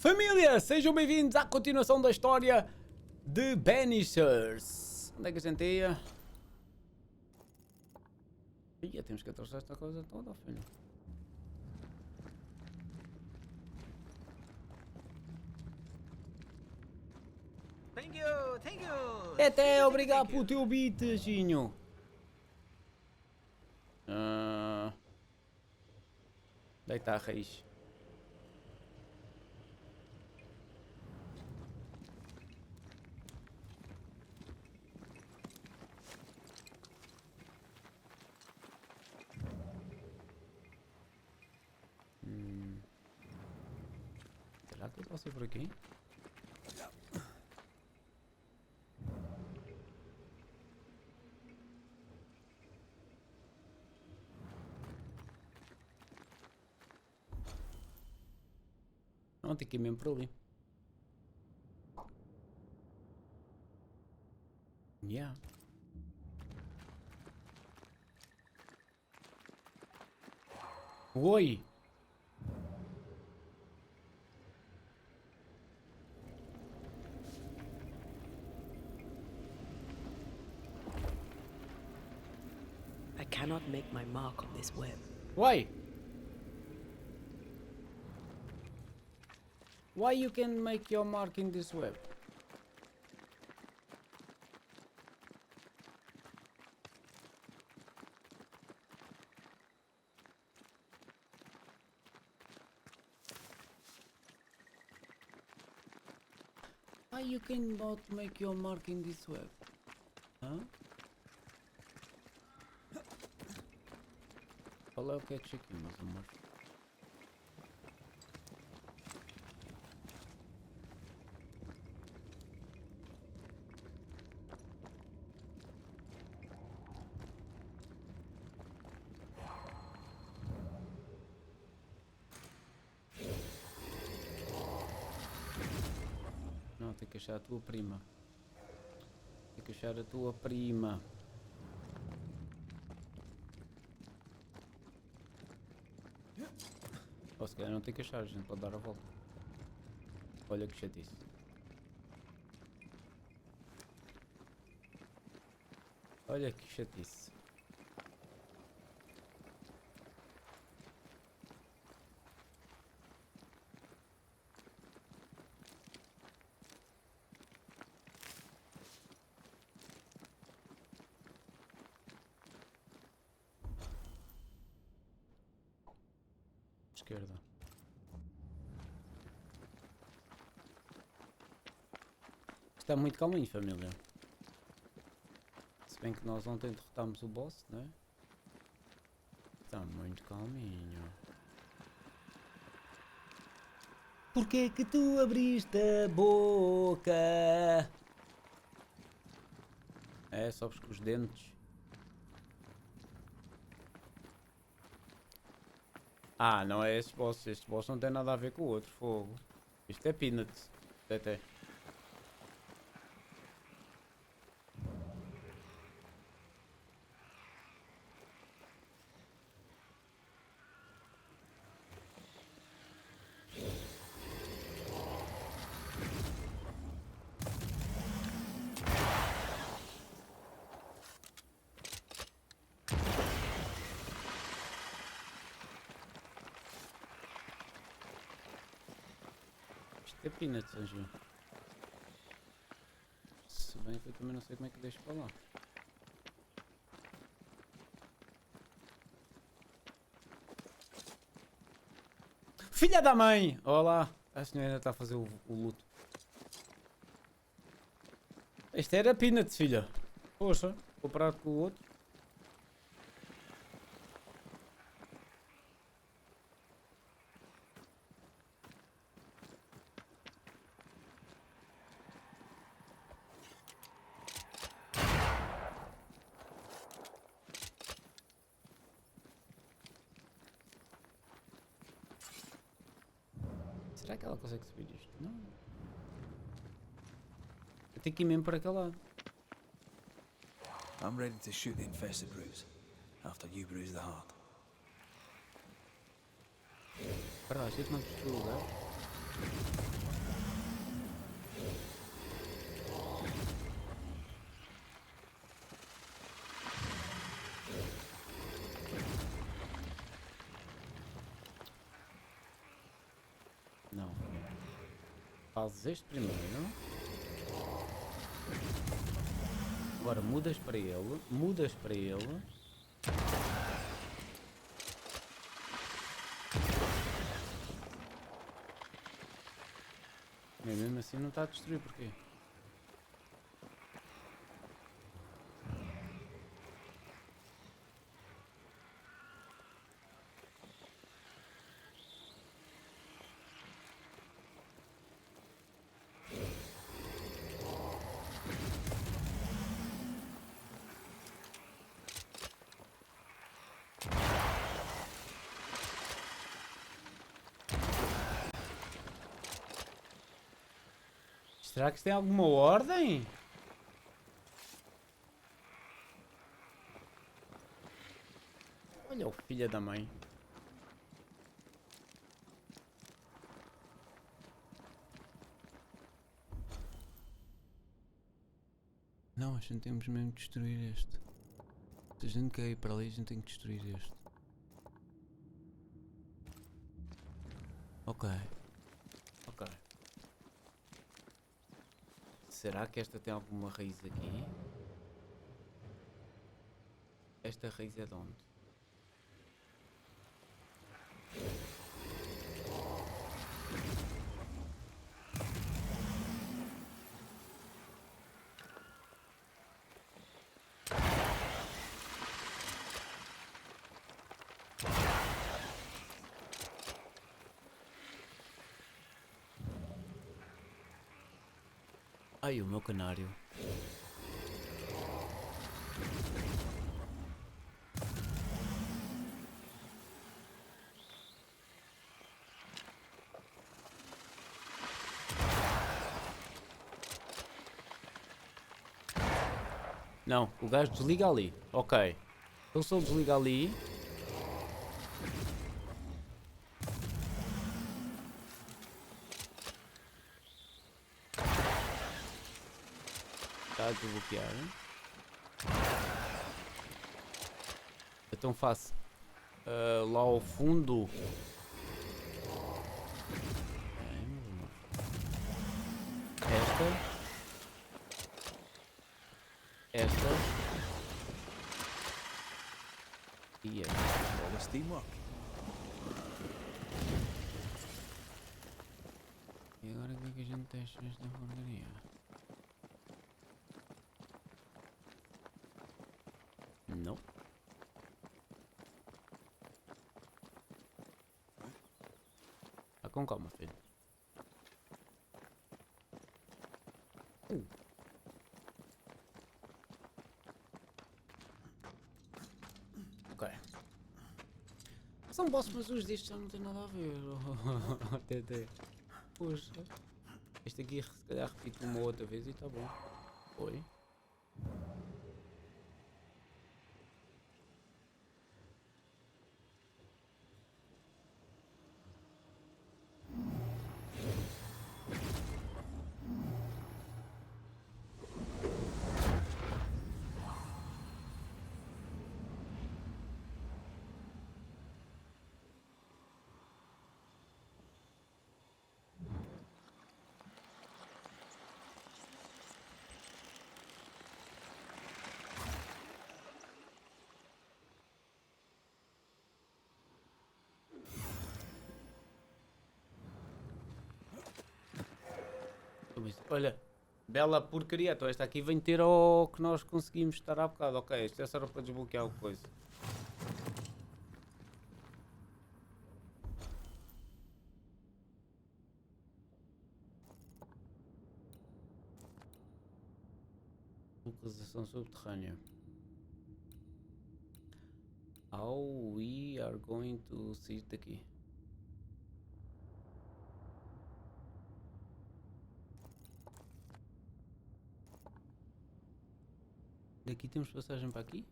Família, sejam bem-vindos à continuação da história de Banishers. Onde é que a gente ia? Ia, temos que atravessar esta coisa toda, filho. Thank you. Até obrigado pelo teu beatzinho. Deita a raiz. Será que eu posso ir por aqui? Não, tem que ir mesmo por ali. Yeah. Oi! I cannot make my mark on this web. Why? Why you can make your mark in this web? Why you cannot make your mark in this web? Huh? Qual é o catch aqui, meus amores? Não, tem que achar a tua prima. Tem que achar a tua prima. Ou se calhar não tem que achar, a gente pode dar a volta. Olha que chatice. Olha que chatice. Esquerda. Está muito calminho, família. Se bem que nós ontem derrotámos o boss, não é? Está muito calminho. Porquê que tu abriste a boca? É, só porque os dentes. Ah, não é esse boss. Este boss não tem nada a ver com o outro fogo. Isto é peanuts. Até. Isto é peanuts, anjinho. Se bem que eu também não sei como é que deixo para lá. Filha da mãe! Olá! A senhora ainda está a fazer o luto. Este era peanuts, filha. Poxa, comparado com o outro. Será que ela consegue subir isto? Não. Eu tenho que ir mesmo para aquele lado. I'm ready to shoot the infested bruise after you bruise the heart. Espera lá, isto não destruiu o lugar. Fazes este primeiro. Agora mudas para ele. Mudas para ele. Mas mesmo assim não está a destruir, porquê? Será que isto tem alguma ordem? Olha o filho da mãe. Não, a gente temos mesmo que destruir este. Se a gente quer ir para ali, a gente tem que destruir este. Ok. Ok. Será que esta tem alguma raiz aqui? Esta raiz é de onde? Ai, o meu canário. Não, o gajo desliga ali. Ok. Então se ele desliga ali... Está a desbloquear. Então faço lá ao fundo. Esta. E esta. All this teamwork. E agora como é que a gente testa esta porcaria? Não. Tá com calma, filho. Ok. São bosses, mas os destes já não tem nada a ver. Até. Poxa. Este aqui se calhar repito uma outra vez e tá bom. Oi. Olha, bela porcaria. Então esta aqui vem ter o que nós conseguimos estar há bocado. Ok, isto é só para desbloquear o coisa. Localização subterrânea. How we are going to sair daqui? Daqui temos passagem para aqui?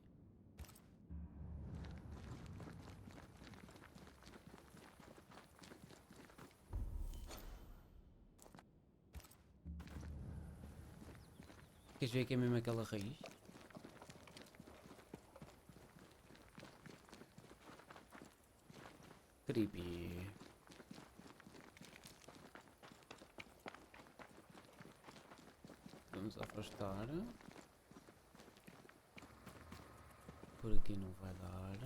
Queres ver que é mesmo aquela raiz? Creepy. vamos afastar. Por aqui não vai dar.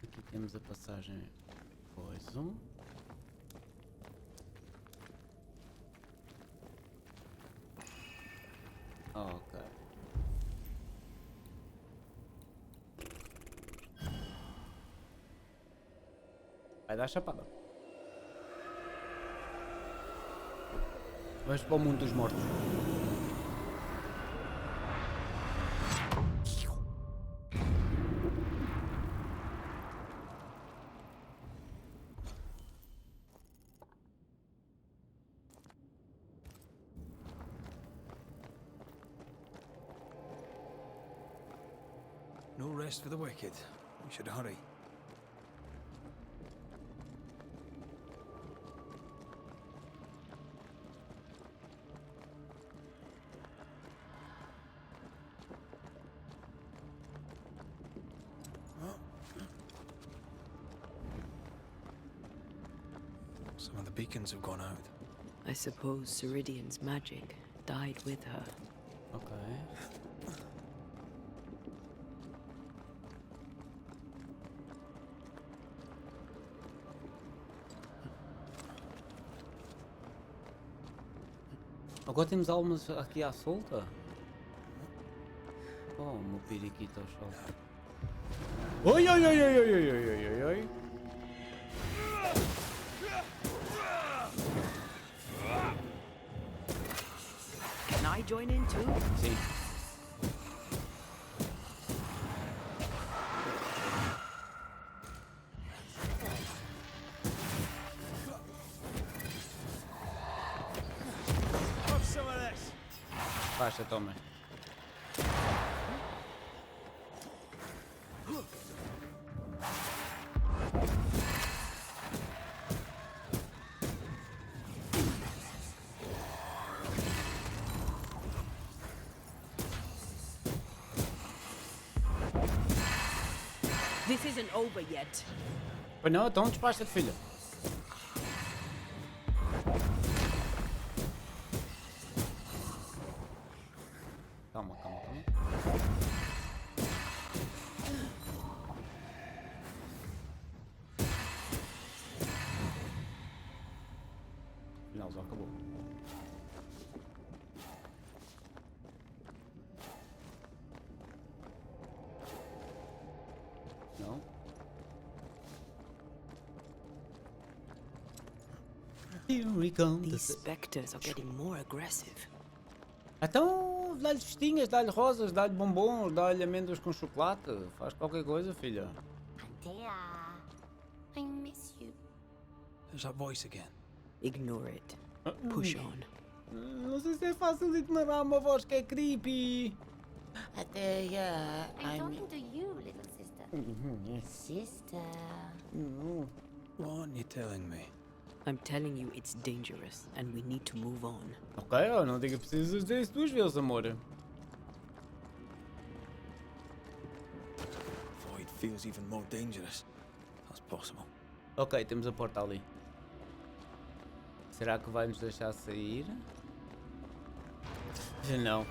Aqui temos a passagem coisa. Ok. Vai dar chapada. Vais para o mundo dos mortos. No rest for the wicked. We should hurry. Some of the beacons have gone out. I suppose Ceridian's magic died with her. Ok. Agora temos almas aqui à solta. Oh, o meu periquito ao chão. Oi, oi, oi, oi, oi, oi, oi, oi, oi. Can I join in too? Sim. Have some of this. Baixa, toma. This isn't over yet. Pois não, então despacha-te, filha. Calma, calma, calma. Afinal, já acabou. Não? Here we come. These specters are getting more aggressive. Então, dá-lhe festinhas, dá-lhe rosas, dá-lhe bombons, dá-lhe amêndoas com chocolate. Faz qualquer coisa, filha. Antea, I miss you. There's that voice again. Ignore it. Push on. Não sei se é fácil de ignorar uma voz que é creepy. Até I'm talking to you, little sister. Sister. What aren't you telling me? I'm telling you it's dangerous and we need to move on. Ok, não diga precisas dizer isso duas vezes, amor. Void feels even more dangerous. That's possible. Ok, temos a porta ali. Será que vai nos deixar sair? Não.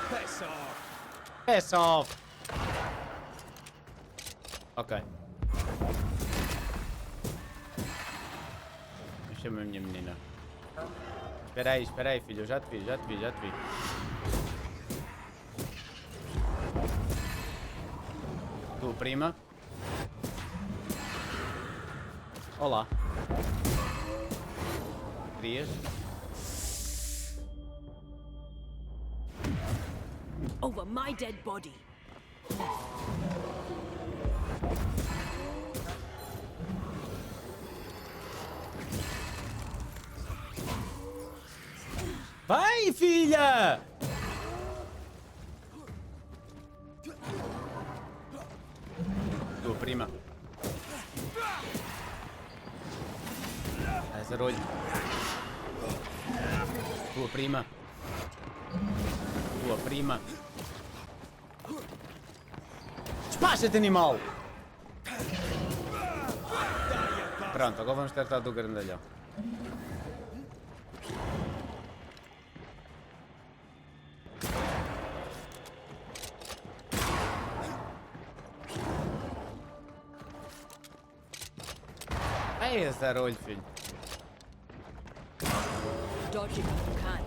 Piss off. Piss off! Ok. Chama a minha menina. Espera aí, filho. Eu já te vi. Tua prima. Olá. Querias? Over my dead body. Vai, filha! Tua prima. Vai, zarolho. Tua prima. Tua prima. Despacha-te, animal! Pronto, agora vamos tratar do grandalhão. É esse arolho, filho. Dodge it if you can.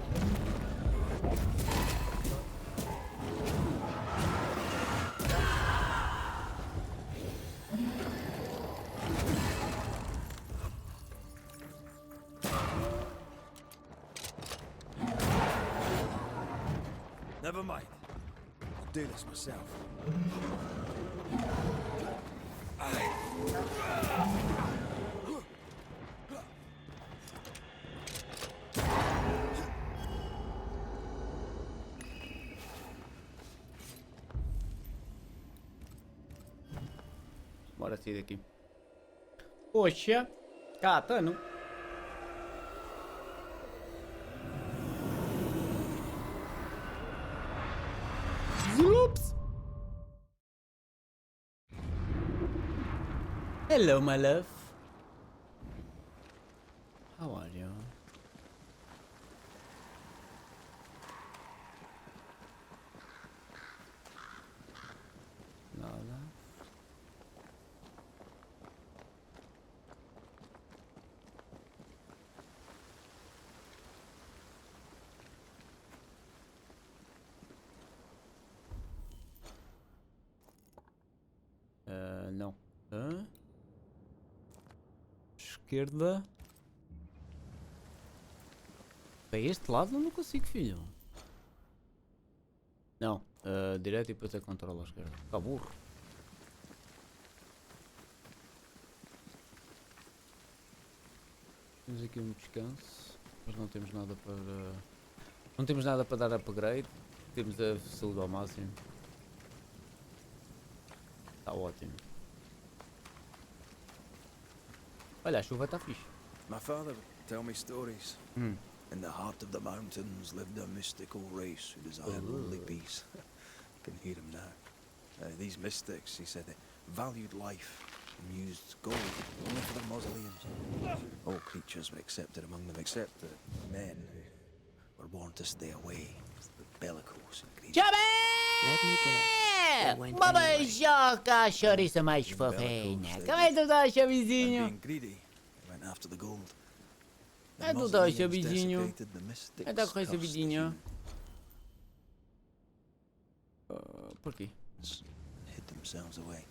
Never mind. I'll do this myself. Bora sair daqui. Poxa, catano. Zoops. Hello, my love. How are you? Nada. Não. Hã? Esquerda. Para este lado eu não consigo, filho. Não. Direto e depois é controle à esquerda. Tá burro. Temos aqui um descanso. Mas não temos nada para... Não temos nada para dar upgrade. Temos a saúde ao máximo. Está ótimo. Olha, a chuva está fixe. My father would tell me stories. In the heart of the mountains lived a mystical race who desired only peace. Can hear him now. These mystics, he said, valued life and used gold only for their mausoleums. All creatures were accepted among them except the men who were born to stay away. The bellicose and greedy. Let me guess. They went Uma anyway. beijoca, chouriça mais fofinha. Como é que tu estás, And chavizinho? being greedy, they went after the gold. The É tu estás, mausoleums chavizinho? desecrated, the mystics É da correr, cursed the chavidinho. humans, Por quê? hid themselves away.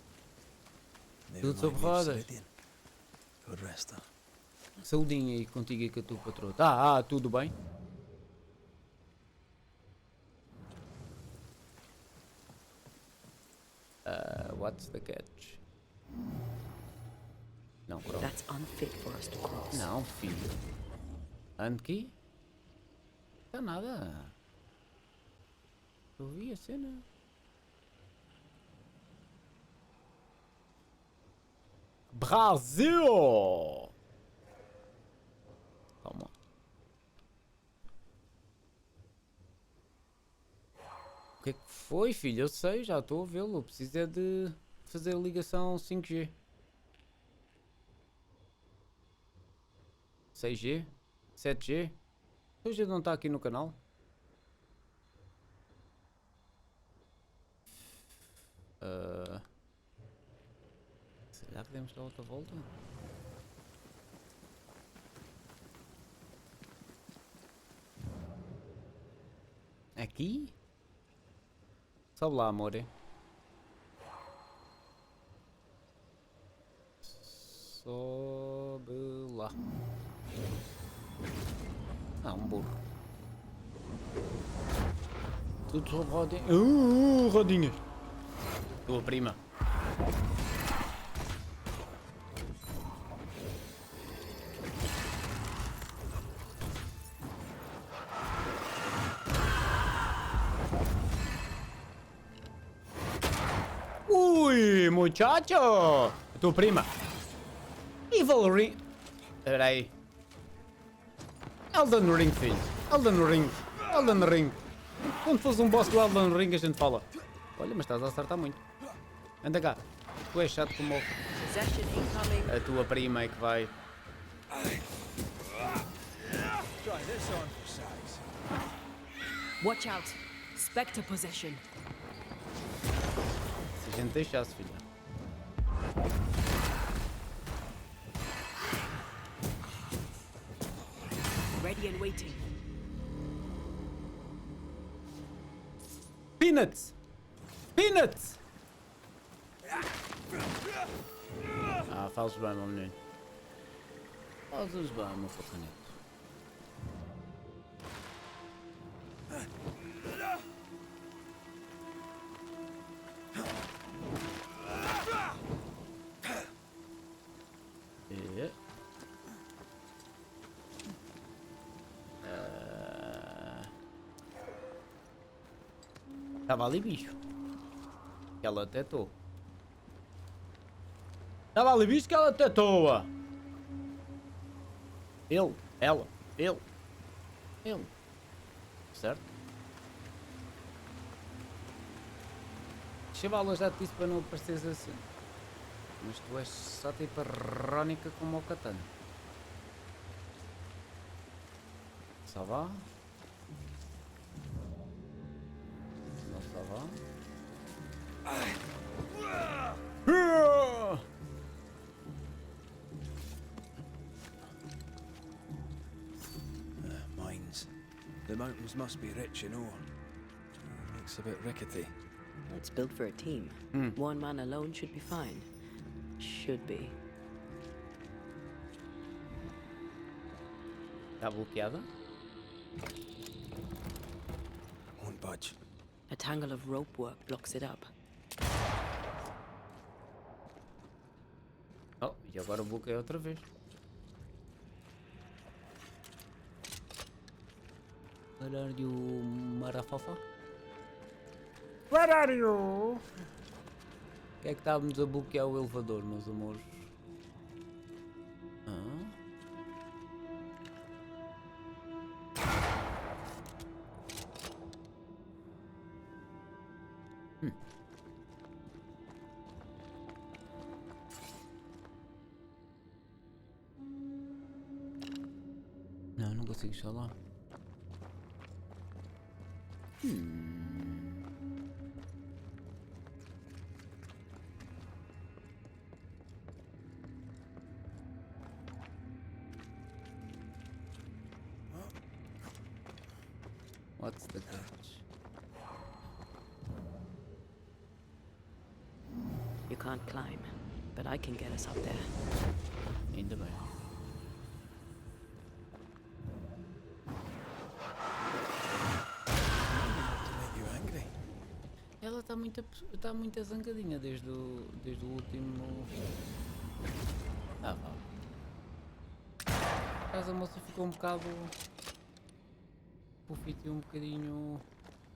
They Tudo sob remind me of rodas. Ceridian, who had rested. Saudinha aí contigo e com a tua patroa. Tudo bem? What's the catch? Não, pronto. That's unfit for us to cross. Não, filho. Ande aqui? Não está nada. Eu vi a cena. Brasil! Calma. O que é que foi, filho? Eu sei, já estou a vê-lo. Preciso é de fazer a ligação 5G. 6G? 7G? Hoje não está aqui no canal? Será que podemos dar outra volta? Aqui? Sobe lá, amor. Sobe lá. Um burro. Tudo sobre rodinhas. Rodinhas. Tua prima. Ui, muchacho. Tua prima. E Valerie. Espera aí. Elden Ring, filho. Elden Ring. Elden Ring. Quando fosse um boss do Elden Ring a gente fala. Olha, mas estás a acertar muito. Anda cá. Tu és chato como Possession incoming. a tua prima é que vai. Try this on for size. Watch out. Spectre possession. Se a gente deixasse, filha. Ready and waiting. Peanuts! Peanuts! Ah, fazes bem, meu menino. Fazes bem, meu pacanete. É. Estava ali, bicho. Que ela tetou. Estava ali, bicho, que ela tetou. Ele, ela, ele. Certo? Chavala, já te disse para não apareceres assim. Mas tu és só tipo rónica como o katana. Ça va? Não ça va? Mines. The mountains must be rich in ore. Looks a bit rickety. It's built for a team. One man alone should be fine. Should be. Está bloqueada? Won't budge. A tangle of rope work blocks it up. Oh, e agora bloqueia outra vez. Where are you, marafafa? Where are you? Que é que estávamos a bloquear o elevador, meus amores? Hã? Não, não consigo chegar lá. What's the catch? You can't climb, but I can get us up there. Ainda bem. To make you angry. Ela está muito zangadinha desde o último. Ah, vá. Por acaso a moça ficou um bocado. O fito um bocadinho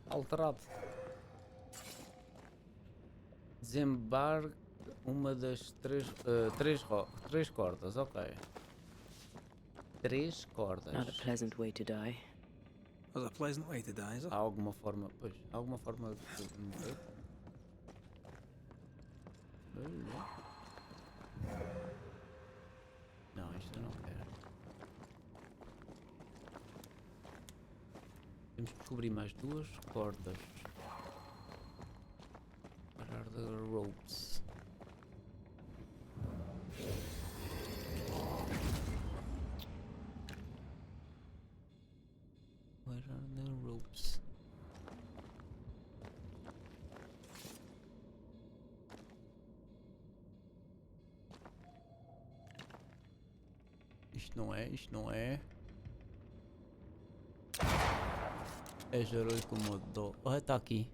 alterado. Desembarque uma das três cordas, ok. 3 cordas. Not a pleasant way to die. Was a pleasant way to die, is it? Há alguma forma, pois, há alguma forma de morrer? Não, isto eu não quero. Temos que descobrir mais 2 cordas. Parar de ropes. Where are the ropes? Isto não é, isto não é. É gerou como do. Olha, está aqui.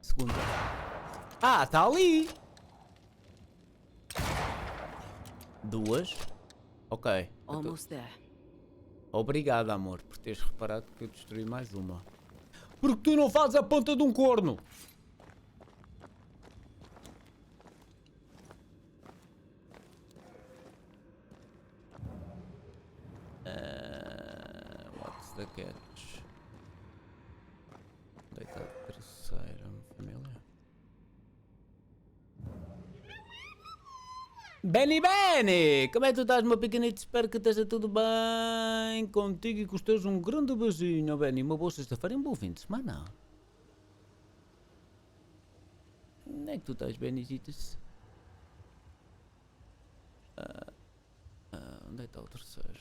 Segunda. Ah, está ali! 2. Ok. Almost there. Obrigado, amor, por teres reparado que eu destruí mais uma. Porque tu não fazes a ponta de um corno! raquetes. Onde é que está a terceira, família? Benny! Como é que tu estás, meu pequenito? Espero que esteja tudo bem contigo e com os teus. Um grande beijinho, Benny. Uma boa sexta-feira e um bom fim de semana. Onde é que tu estás, Benisitas? Onde é que está o terceiro?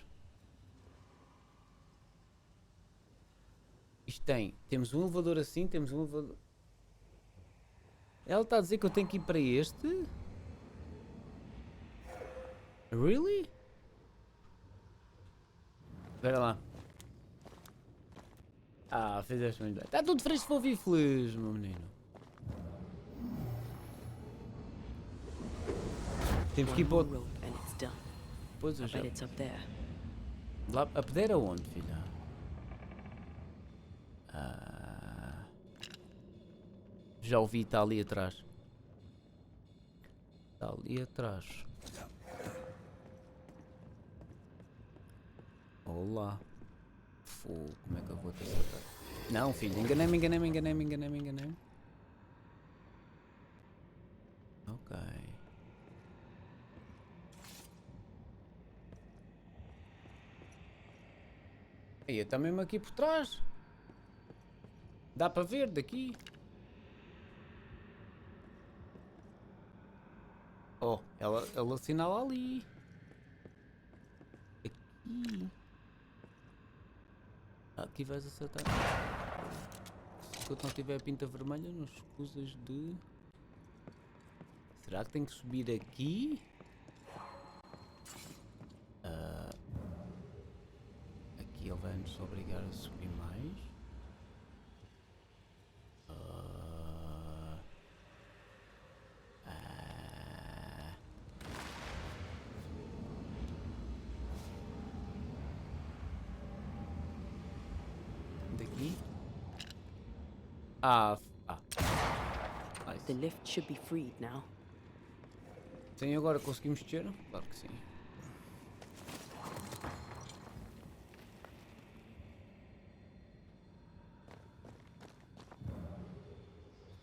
Isto temos um elevador assim, temos um elevador... Ela está a dizer que eu tenho que ir para este? Really? Espera lá. Ah, fizeste muito bem. Está tudo fresco, fofo e feliz, meu menino. Temos que ir One para o... more rope and it's done. Pois I eu já... bet it's up there. Lá, a pedir aonde, filha? Já ouvi, está ali atrás. Está ali atrás. Olá. Fogo, como é que eu vou te acertar? Não, filho, enganei-me. Ok. E está mesmo aqui por trás. Dá para ver daqui. Oh, ela assinala ali. Aqui. Aqui vais acertar. Enquanto não tiver a pinta vermelha, não escusas de... Será que tem que subir aqui? Aqui ele vai-nos obrigar a subir mais. Daqui? Nice. The lift should be freed now. Sim, agora conseguimos descer? Claro que sim.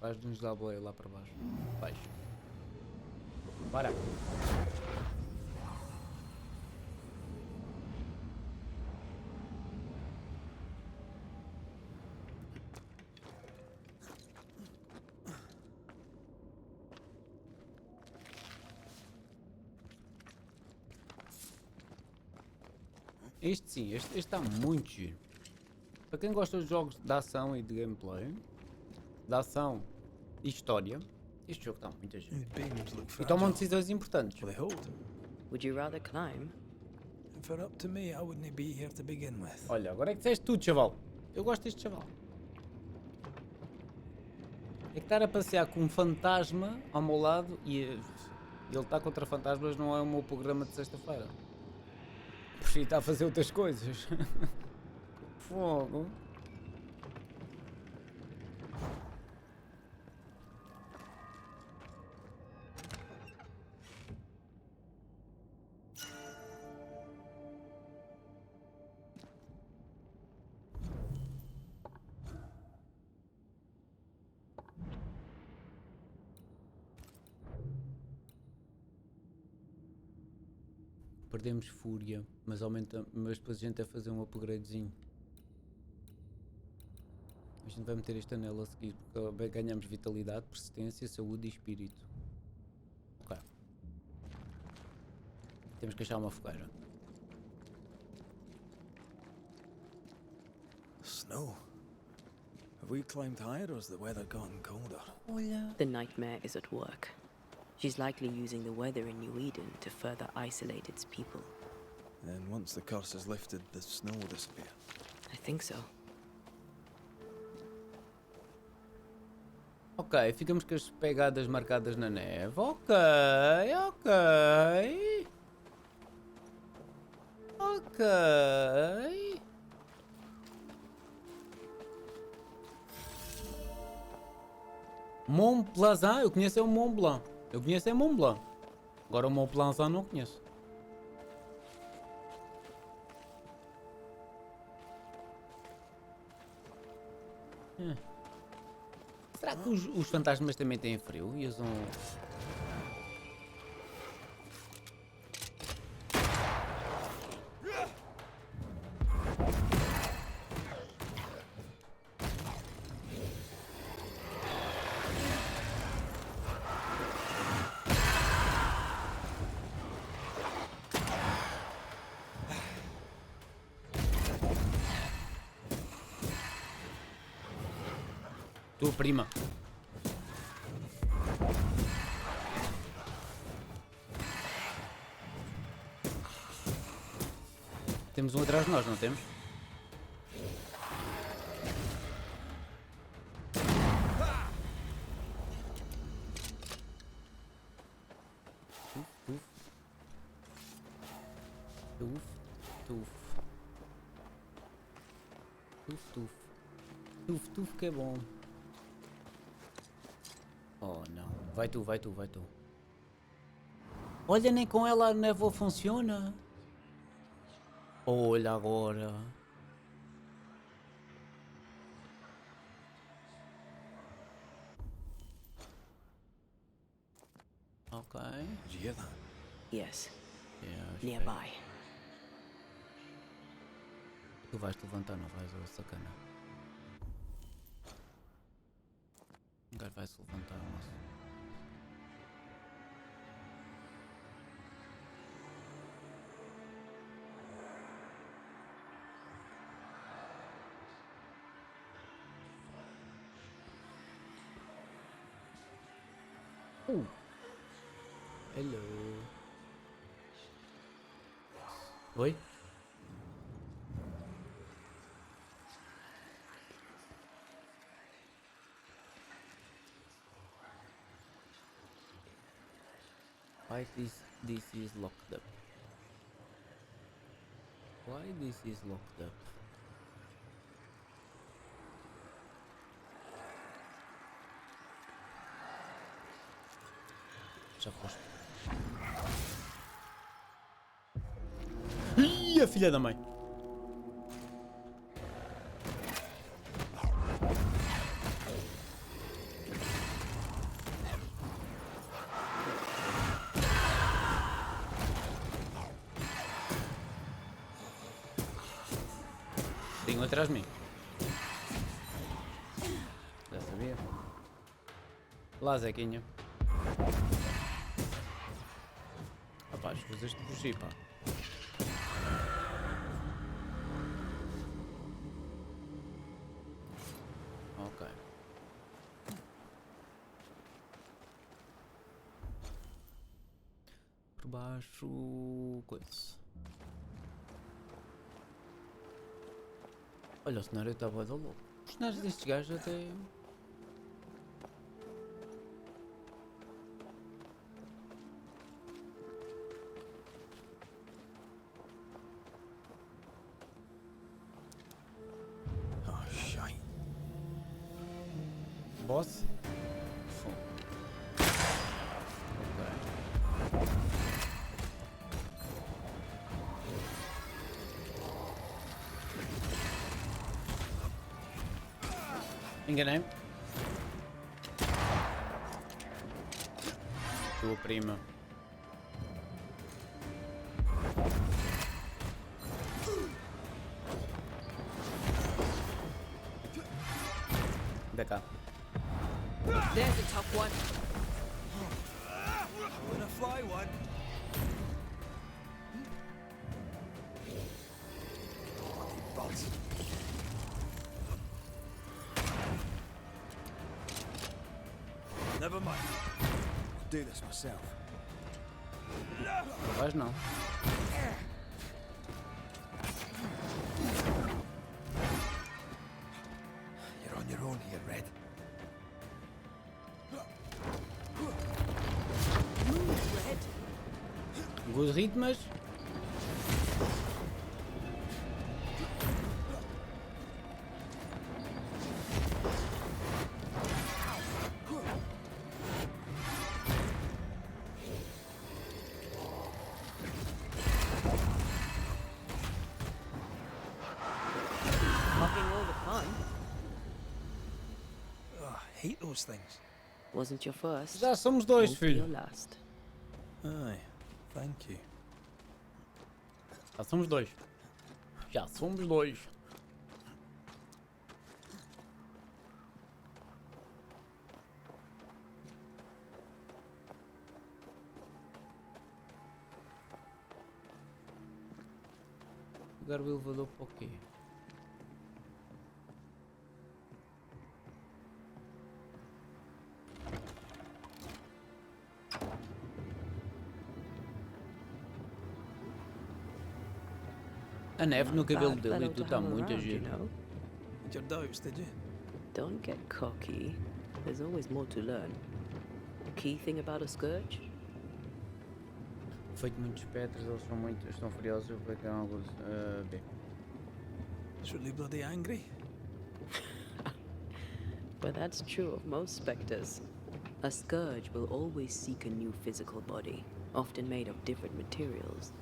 Vais-nos dar a boleia lá para baixo. Baixo. Bora! Este sim, este está muito giro. Para quem gosta de jogos de ação e de gameplay, de ação e história, este jogo está muito giro. The beams look E tomam fragile. decisões importantes. Well, they hold. Would you rather climb? If it up to me, I wouldn't be here to begin with. Olha, agora é que disseste tudo, chaval. Eu gosto deste chaval. É que estar a passear com um fantasma ao meu lado e ele está contra fantasmas não é o meu programa de sexta-feira. Prefiro estar a fazer outras coisas. Fogo. Perdemos fúria, mas aumenta, mas depois a gente é fazer um upgradezinho. A gente vai meter este anel a seguir, porque ganhamos vitalidade, persistência, saúde e espírito. Ok. Temos que achar uma fogueira. Snow. Have we climbed higher or has the weather gotten colder? Olha. The nightmare is at work. She's likely using the weather in New Eden to further isolate its people. And once the curse is lifted, the snow will disappear. I think so. Ok, ficamos com as pegadas marcadas na neve. Ok, ok. Ok. Mont Blanc, eu conheço é o Mont Blanc. Eu conheço é Mont Blanc. Agora o Mont Blanc não conheço. Será que os fantasmas também têm frio e usam... Tua prima. Temos um atrás de nós, não temos? Tuf, tuf. Tuf, tuf. Tuf, tuf. Tuf, tuf que é bom. Oh não. Vai tu, vai tu, vai tu. Olha, nem com ela a névoa funciona. Olha agora. Ok. Did you hear that? Yes, Yeah, nearby. tu vais te levantar, não vais, ô sacana. O gajo vai se levantar, moço. Hello. Oi? Why this is locked up? Why this is locked up? Já foste. Ih, a filha da mãe! Tem um atrás de mim. Já sabia. Lá, Zequinha. Rapaz, fizeste fugir, pá. Ok. Por baixo... coisa. Olha, o cenário está bué da louco. Os cenários destes gajos até... Oh, shite. Boss? Fogo. Ok. Enganei-me. Tua prima. Da cá. There's a tough one. Gonna fly one. Balls. Never mind. I'll do this myself. Não vais não. You're on your own here, Red. Good ritmos. Having all the fun. hate those things. Wasn't your first. Já somos dois, Won't be your filho. last. Aye, thank you. Já somos dois. Já somos dois. Pegar o elevador para o quê? A neve no cabelo Bad dele e fellow tu to está hang muito around, you giro. know. Had your doubts, did you? Don't get cocky. There's always more to learn. Key thing about a scourge? Feito muitos petros, eles são muito. Estão furiosos, eu vou pegar alguns. B. Truly bloody angry. But that's true of most specters. A scourge will always seek a new physical body, often made of different materials.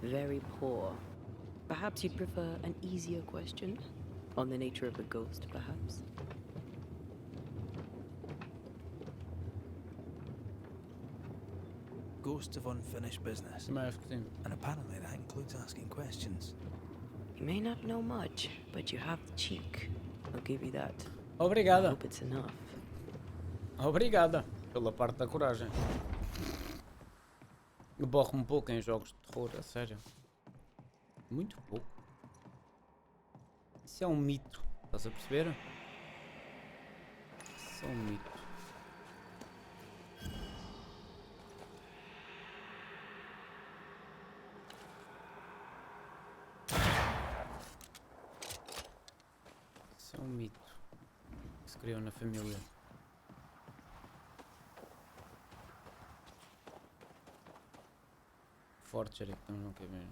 Very poor. Perhaps you'd prefer an easier question? On the nature of a ghost, perhaps? Ghosts of unfinished business. Também acho que sim. And apparently that includes asking questions. You may not know much, but you have the cheek. I'll give you that. I Obrigada. hope it's enough. Obrigada pela parte da coragem. Eu borro um pouco em jogos de terror, a sério. Muito pouco. Isso é um mito. Estás a perceber? Isso é um mito. Isso é um mito que se criou na família. Forte, que estamos no caminho.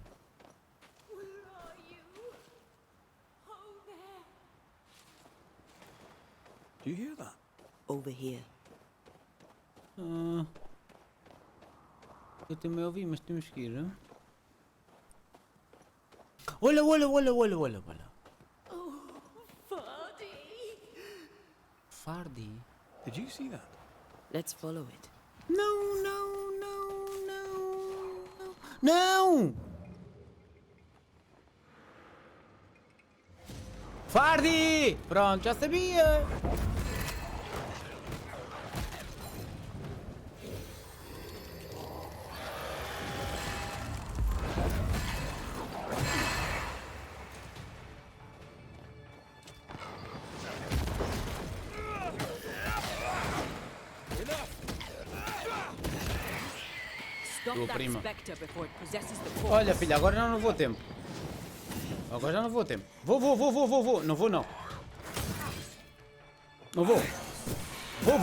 Do you hear that? Over here. Ah, eu também ouvi, mas temos que ir. Hein? Olha, olha, olha, olha, olha, olha. Fardi. Did you see that? Let's follow it. Não, não, não, não, não. Não! Fardi! Pronto, já sabia! Stop Tua that prima. specter before it possesses the force. Olha, filha, agora já não vou a tempo. Agora já não vou a tempo. Vou. Não vou, não. Não vou. Vou.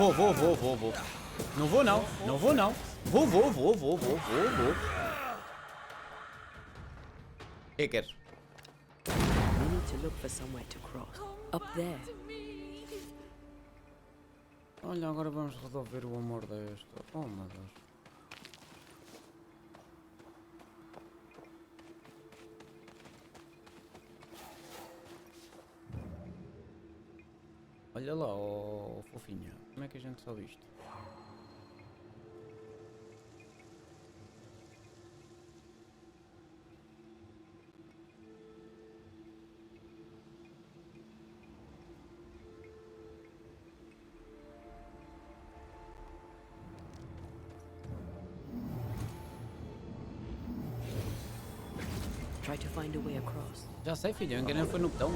Não vou, não. Não vou, não. Vou. E queres? We need to look for somewhere to cross. Up there. Olha, agora vamos resolver o amor desta. Oh, meu Deus. Olha lá, oh, fofinha. Como é que a gente sabe isto? Try to find a way across. Já sei, filha, eu enganei foi no botão.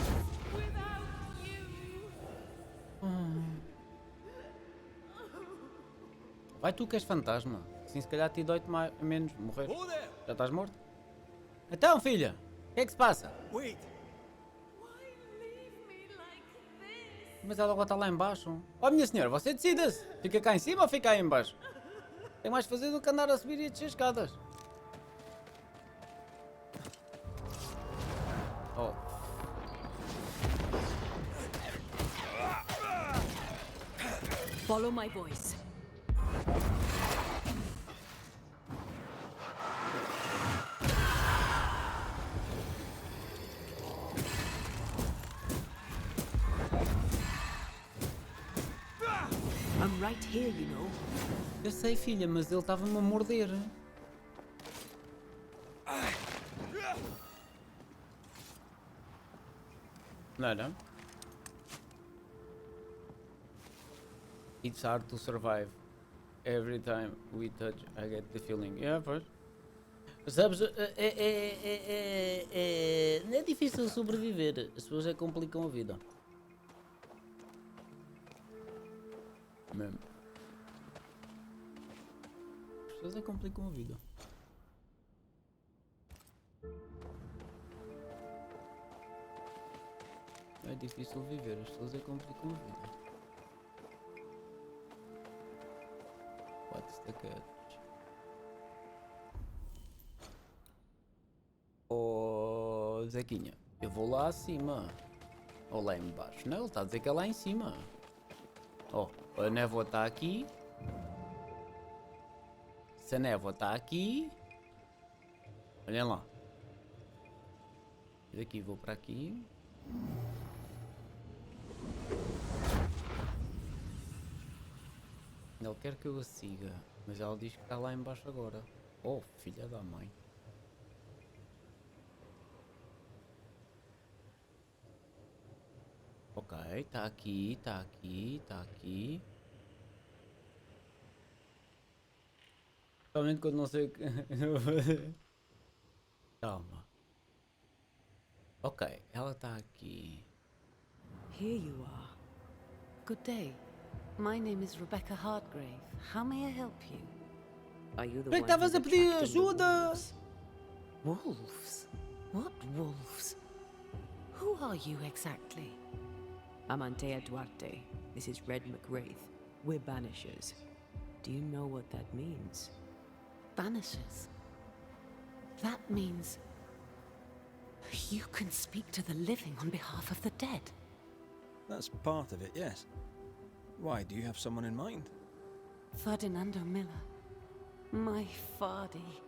Vai tu que és fantasma. Assim se calhar te dói-te menos morrer. Oh there! Já estás morto? Então, filha, o que é que se passa? Wait! Mas ela agora está lá embaixo. Oh, minha senhora, você decida-se. Fica cá em cima ou fica aí embaixo? Tem mais a fazer do que andar a subir e a descer escadas. Oh. Follow my voice. right here, you know. Eu sei, filha, mas ele estava-me a morder. Não era? It's hard to survive. Every time we touch, I get the feeling. Yeah, pois. Sabes, não é difícil sobreviver. As pessoas é que complicam a vida. Mesmo. As pessoas é que complicam a vida. É difícil viver, as pessoas é que complicam a vida. What's the catch? Oh, Zequinha, eu vou lá acima. Ou lá em baixo. Não, ele está a dizer que é lá em cima. Oh, a névoa está aqui. Se a névoa está aqui. Olhem lá. E daqui vou para aqui. Ele quer que eu a siga, mas ela diz que está lá embaixo agora. Oh, filha da mãe. Ok, está aqui, está aqui, está aqui. Somente quando não sei o que... Calma. Ok, ela está aqui. Here you are. Good day. My name is Rebecca Hardgrave. How may I help you? Are you the Por que one estavas who's a pedir attracting the ajuda? wolves? Wolves? What wolves? Who are you exactly? I'm Antea Duarte. This is Red McWraith. We're Banishers. Do you know what that means? Banishers? That means you can speak to the living on behalf of the dead. That's part of it, yes. Why, do you have someone in mind? Ferdinando Miller. My Fardy.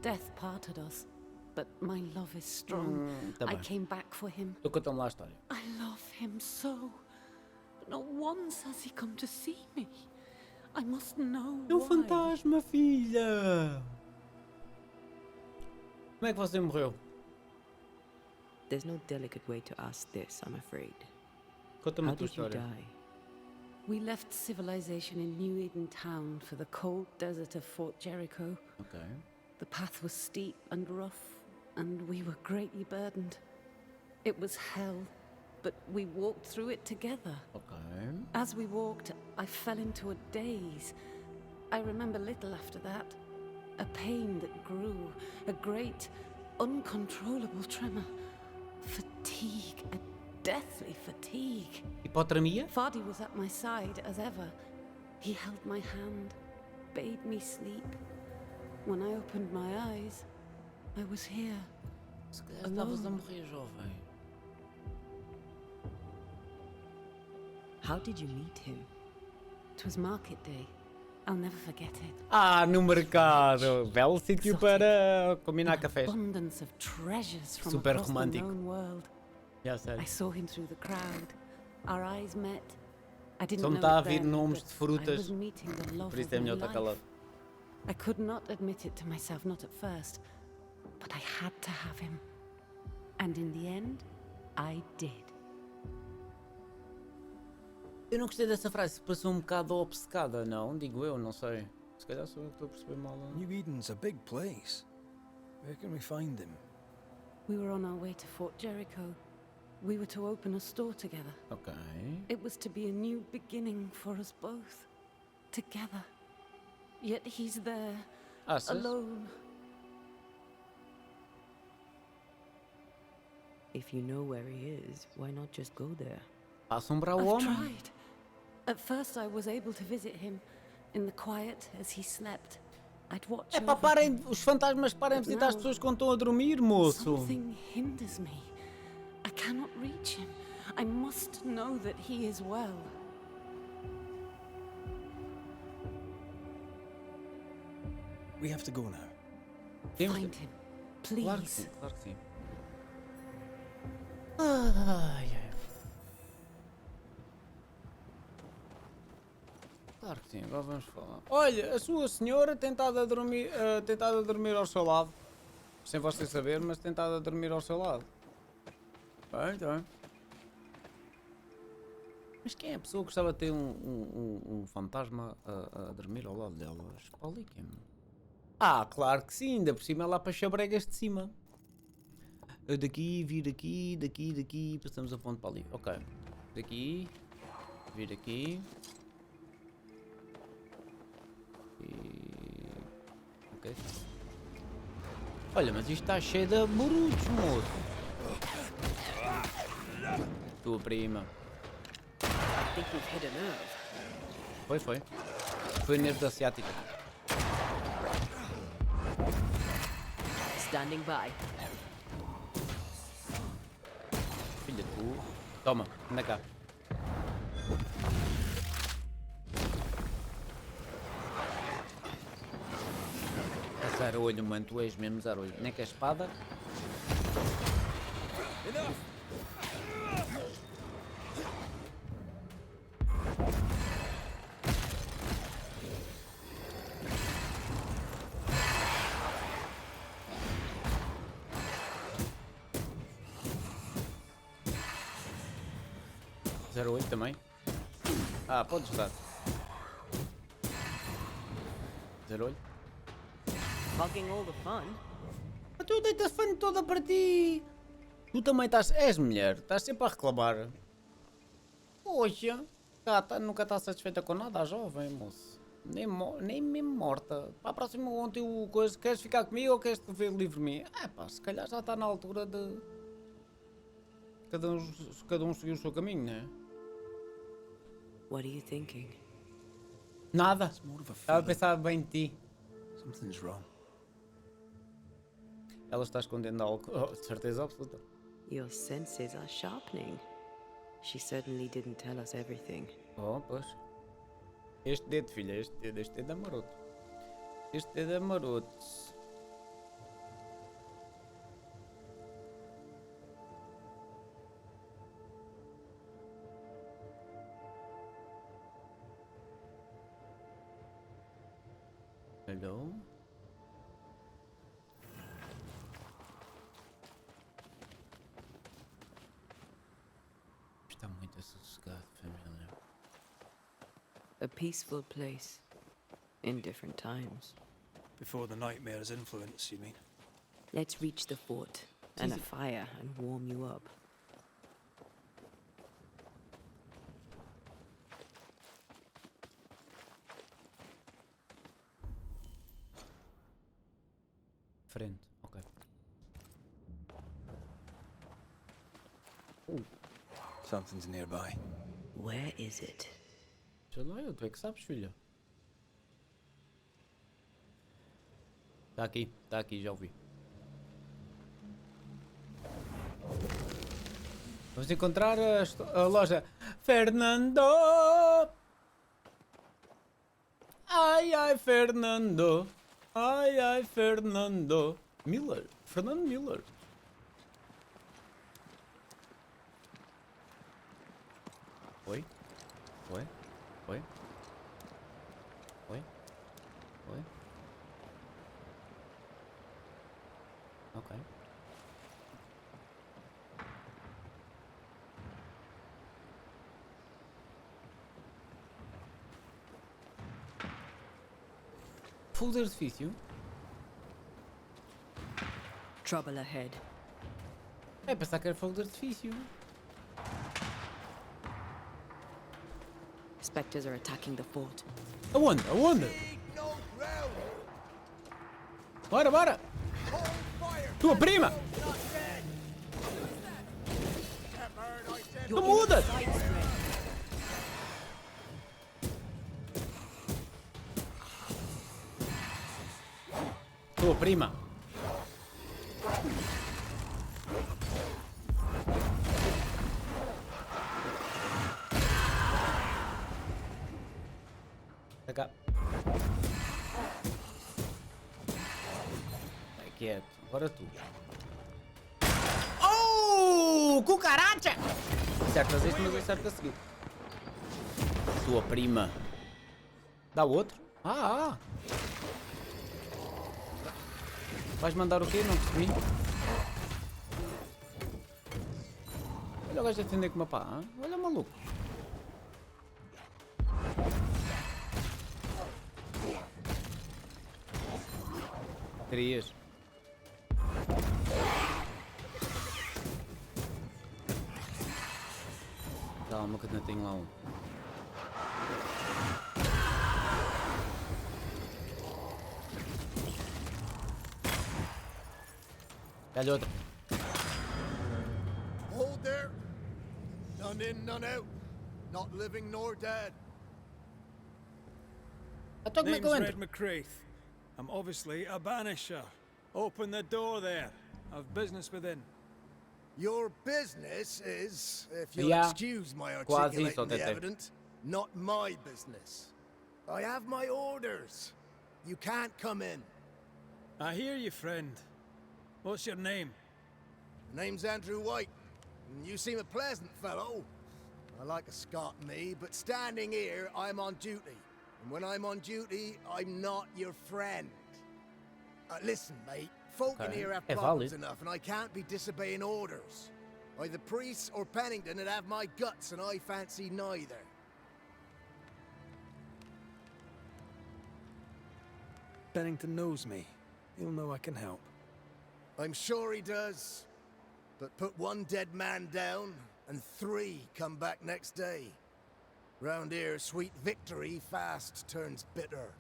Death parted us, but my love is strong. Tá I bem. came back for him. Eu conto-me lá a história. I love him so. But not once has he come to see me. I must know É um why. fantasma, filha! Como é que você morreu? There's no delicate way to ask this, I'm afraid. Conta-me How a tua did you história. die? We left civilization in New Eden Town for the cold desert of Fort Jericho. Ok. The path was steep and rough, and we were greatly burdened. It was hell, but we walked through it together. Ok. As we walked, I fell into a daze. I remember little after that. A pain that grew, a great, uncontrollable tremor. Fatigue, a deathly fatigue. Hipotermia? Fardy was at my side as ever. He held my hand, bade me sleep. When I opened my eyes, I was here. Se calhar estavas a morrer, jovem. How did you meet him? It was market day. I'll never forget it. Ah, no mercado! Belo sítio para combinar An cafés. abundance of treasures from Super across romântico. the known world. Já sei. I saw him through the crowd. Our eyes met. I didn't Só me know está a it vir then, nomes but de frutas, I was meeting the love por isso of é my melhor estar life. calado. I could not admit it to myself, not at first, but I had to have him. And in the end, I did. Eu não gostei dessa frase, passou um bocado obcecada, não? Digo eu, não sei. Se calhar sou eu que estou a perceber mal. New Eden's a big place. Where can we find him? We were on our way to Fort Jericho. We were to open a store together. Ok. It was to be a new beginning for us both. Together. Yet he's there, Achas? alone. If you know where he is, why not just go there? A assombrar o I've homem. tried. At first I was able to visit him in the quiet as he slept. I'd watch É pá, over parem, him. os fantasmas parem de visitar as pessoas quando estão a dormir, moço. Something hinders me. I cannot reach him. I must know that he is well. We have to go now. Temos- Find him, Claro que please. sim, claro que sim. Ai, ai. Claro que sim, agora vamos falar. Olha, a sua senhora tentado a dormir ao seu lado. Sem você saber, mas tentado a dormir ao seu lado. Bem, tá bem. Mas quem é a pessoa que gostava de ter um fantasma a dormir ao lado dela? Expliquem-me. Ah, claro que sim, ainda por cima é lá para Xabregas de cima. Daqui, vir aqui, daqui, passamos a ponte para ali. Ok. Daqui, vir aqui. E... ok. Olha, mas isto está cheio de burutos, moço. Tua prima. I think we've hit a nerve. Foi. Foi nervo da ciática. Standing by. Filha tu. Toma, anda cá. É zero olho, mano. Tu és mesmo zero olho. Nem que a espada. Zero olho também. Ah, podes dar. Zero olho. Hogging all the fun. Tu deitas fã toda para ti. Tu também estás. És mulher, estás sempre a reclamar. Poxa, gata, nunca está satisfeita com nada, a jovem, moço. Nem mesmo morta. Para a próxima ontem o coisa. Queres ficar comigo ou queres te ver livre-me? É pá, se calhar já está na altura de. Cada um seguir o seu caminho, né? What are you thinking? Nada. It's more of a Estava a feeling. pensar bem em ti. Something's wrong. Ela está escondendo algo. Oh, de certeza absoluta. Your senses are sharpening. She certainly didn't tell us everything. Oh, pois. Este dedo, filha, este dedo é maroto. Este dedo é maroto. Hello? Está muito sossegado, família. A peaceful place. In different times. Before the nightmare's influence, you mean? Let's reach the fort and a fire and warm you up. Frente, ok. Something's nearby. Where is it? Sei lá, tu é que sabes, filha. Está aqui, já ouvi. Vamos encontrar a loja Fernando. Ai, Fernando. Ai, Fernando. Miller. Fernando Miller. Oi? Oi? Oi? Oi? Oi? Ok. Fogo de artifício? Trouble ahead. É pensar que era fogo de artifício. Spectres are attacking the fort. Aonde? Bora! Tua prima! Não muda! Tua prima! Tá cá. Vai quieto. Agora tu. Oh! Cucaracha! Acertas este, mas acerta a seguir. Tua prima. Dá outro? Ah! Vais mandar o quê? Não percebi. Olha o gajo a defender com uma pá. Hein? Olha o maluco. Terias. Calma que eu ainda tenho lá um. Dá-lhe outra. Hold there. None in, none out. Not living nor dead. Então como é que eu Name's entro? Red McCraith. I'm obviously a banisher. Open the door there. I've business within. Your business is, if you'll Yeah. excuse my Quase articulating isso, the Tete. evident, not my business. I have my orders. You can't come in. I hear you, friend. What's your name? Name's Andrew White. And you seem a pleasant fellow. I like a Scot, me, but standing here, I'm on duty. And when I'm on duty, I'm not your friend. Listen, mate. Folk in Okay. here have É problems válido. enough, and I can't be disobeying orders. Either priests or Pennington would have my guts, and I fancy neither. Bennington knows me. He'll know I can help. I'm sure he does. But put one dead man down, and 3 come back next day. Round here, sweet victory fast turns bitter.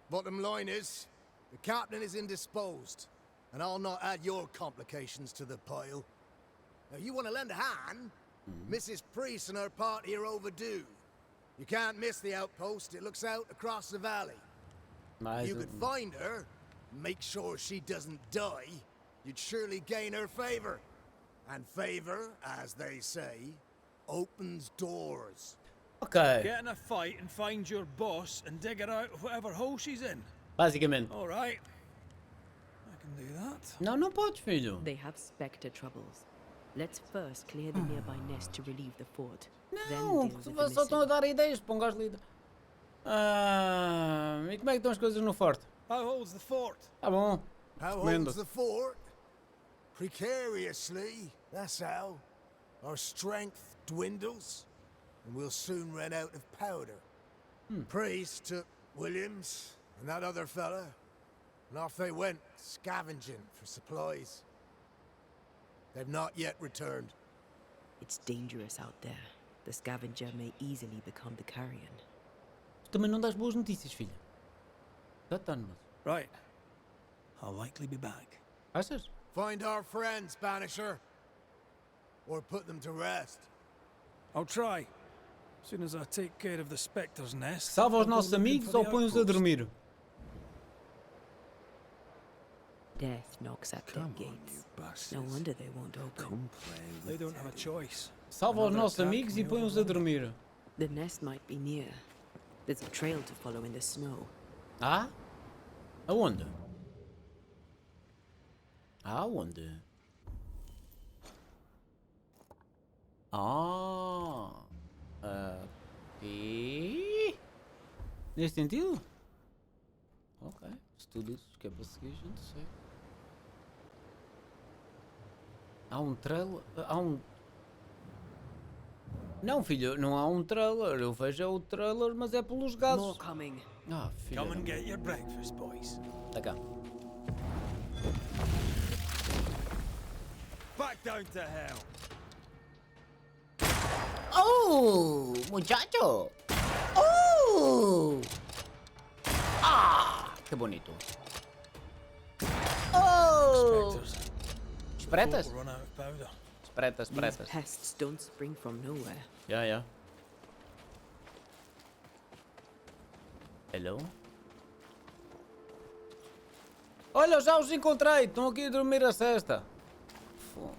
Bottom line is, the captain is indisposed, and I'll not add your complications to the pile. Now, you want to lend a hand? Mrs. Priest and her party are overdue. You can't miss the outpost. It looks out across the valley. Mais You um. could find her, make sure she doesn't die, you'd surely gain her favor. And favor, as they say, opens doors. Ok. Get in a fight and find your boss and dig her out of whatever hole she's in. Basicamente. All right. I can do that. Não, não podes, filho. They have Spectre troubles. Let's first clear the nearby nest to relieve the fort. Não, then deal porque with the só estão a missing. dar ideias para um gajo líder. E como é que estão as coisas no forte? How holds the fort? Tá bom. How Tremendous. holds the fort? Precariously, that's how. Our strength dwindles, and we'll soon run out of powder. Priest took Williams and that other fella, and off they went, scavenging for supplies. They've not yet returned. It's dangerous out there. The scavenger may easily become the carrion. Também não dás boas notícias, filho. Já está, mas. Right. I'll likely be back. Achas? Find our friends, Banisher, or put them to rest. I'll try. As soon as I take care of the Spectre's nest. Salva I'll os go nossos looking amigos for ou the põe-os a outpost. dormir? Death knocks at their Come on, gates. you bastards. No wonder they won't open. Come play They with don't have a Teddy. choice. Salva os Another nossos attack amigos e and they põe-os a overrun. dormir. The nest might be near. There's a trail to follow in the snow. Ah? Aonde? Aonde? Ah. Aqui. Neste sentido? Ok. Se tu dizes que é para seguir, a gente segue. Há um trailer. Há um. Não, filho, não há um trailer. Eu vejo é o trailer, mas é pelos More gases. coming. Ah, filho. Come and get your breakfast, boys. Tá cá. Back down to hell. Oh, muchacho. Oh. Ah, que bonito. Oh. Spectres. Espretas? Folk run out of powder. Espretas, These espretas. pests don't spring from nowhere. Yeah, yeah. Hello? Olha, já os encontrei. Estão aqui a dormir a cesta. Fô.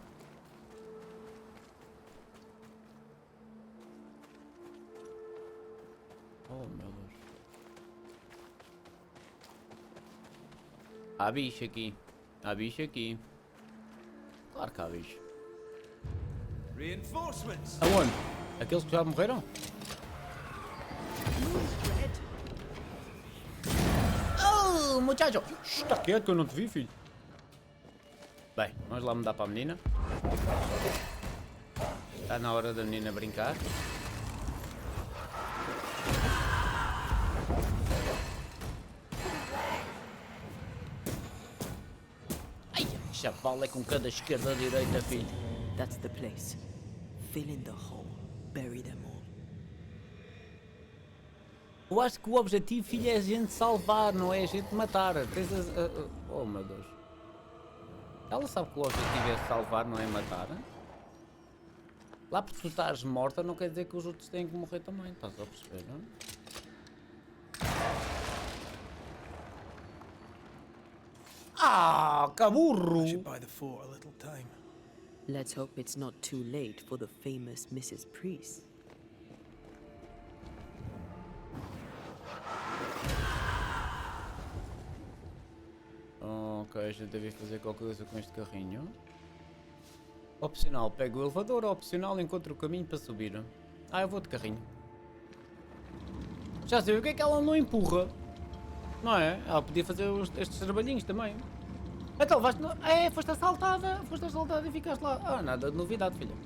Oh, meu Deus. Há bicho aqui. Há bicho aqui. Claro que há bicho. Reinforcements. Aonde? Aqueles que já morreram? muchacho! Está quieto que eu não te vi, filho. Bem, vamos lá mudar para a menina. Está na hora da menina brincar. Ai, chaval é com cada esquerda direita, filho. That's the place. Fill in the hole. Bury them all. Eu acho que o objetivo, filho, é a gente salvar, não é a gente matar. Oh, meu Deus. Ela sabe que o objetivo é salvar, não é matar. Lá porque tu estás morta não quer dizer que os outros têm que morrer também. Estás a perceber, não? Ah, caburro! I should buy the fort a little time. Let's hope it's not too late for the famous Mrs. Priest. Ok, a gente deve fazer qualquer coisa com este carrinho. Opcional, pego o elevador. Opcional, encontro o caminho para subir. Ah, eu vou de carrinho. Já sei o que é que ela não empurra. Não é? Ela podia fazer estes trabalhinhos também. Então, vais... É, foste assaltada e ficaste lá. Ah, nada de novidade, filha.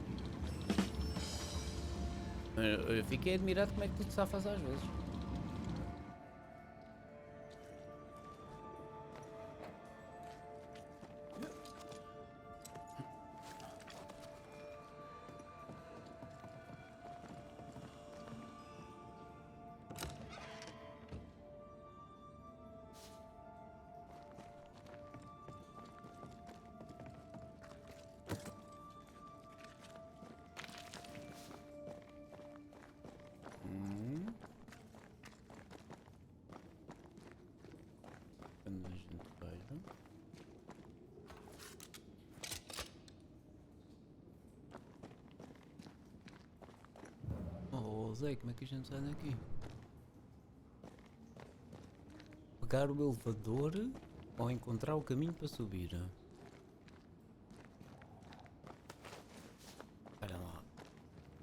Eu fiquei admirado como é que tu te safas às vezes. Quando a gente vai, não? Oh, Zé, como é que a gente sai daqui? Pegar o elevador ou encontrar o caminho para subir? Espera lá.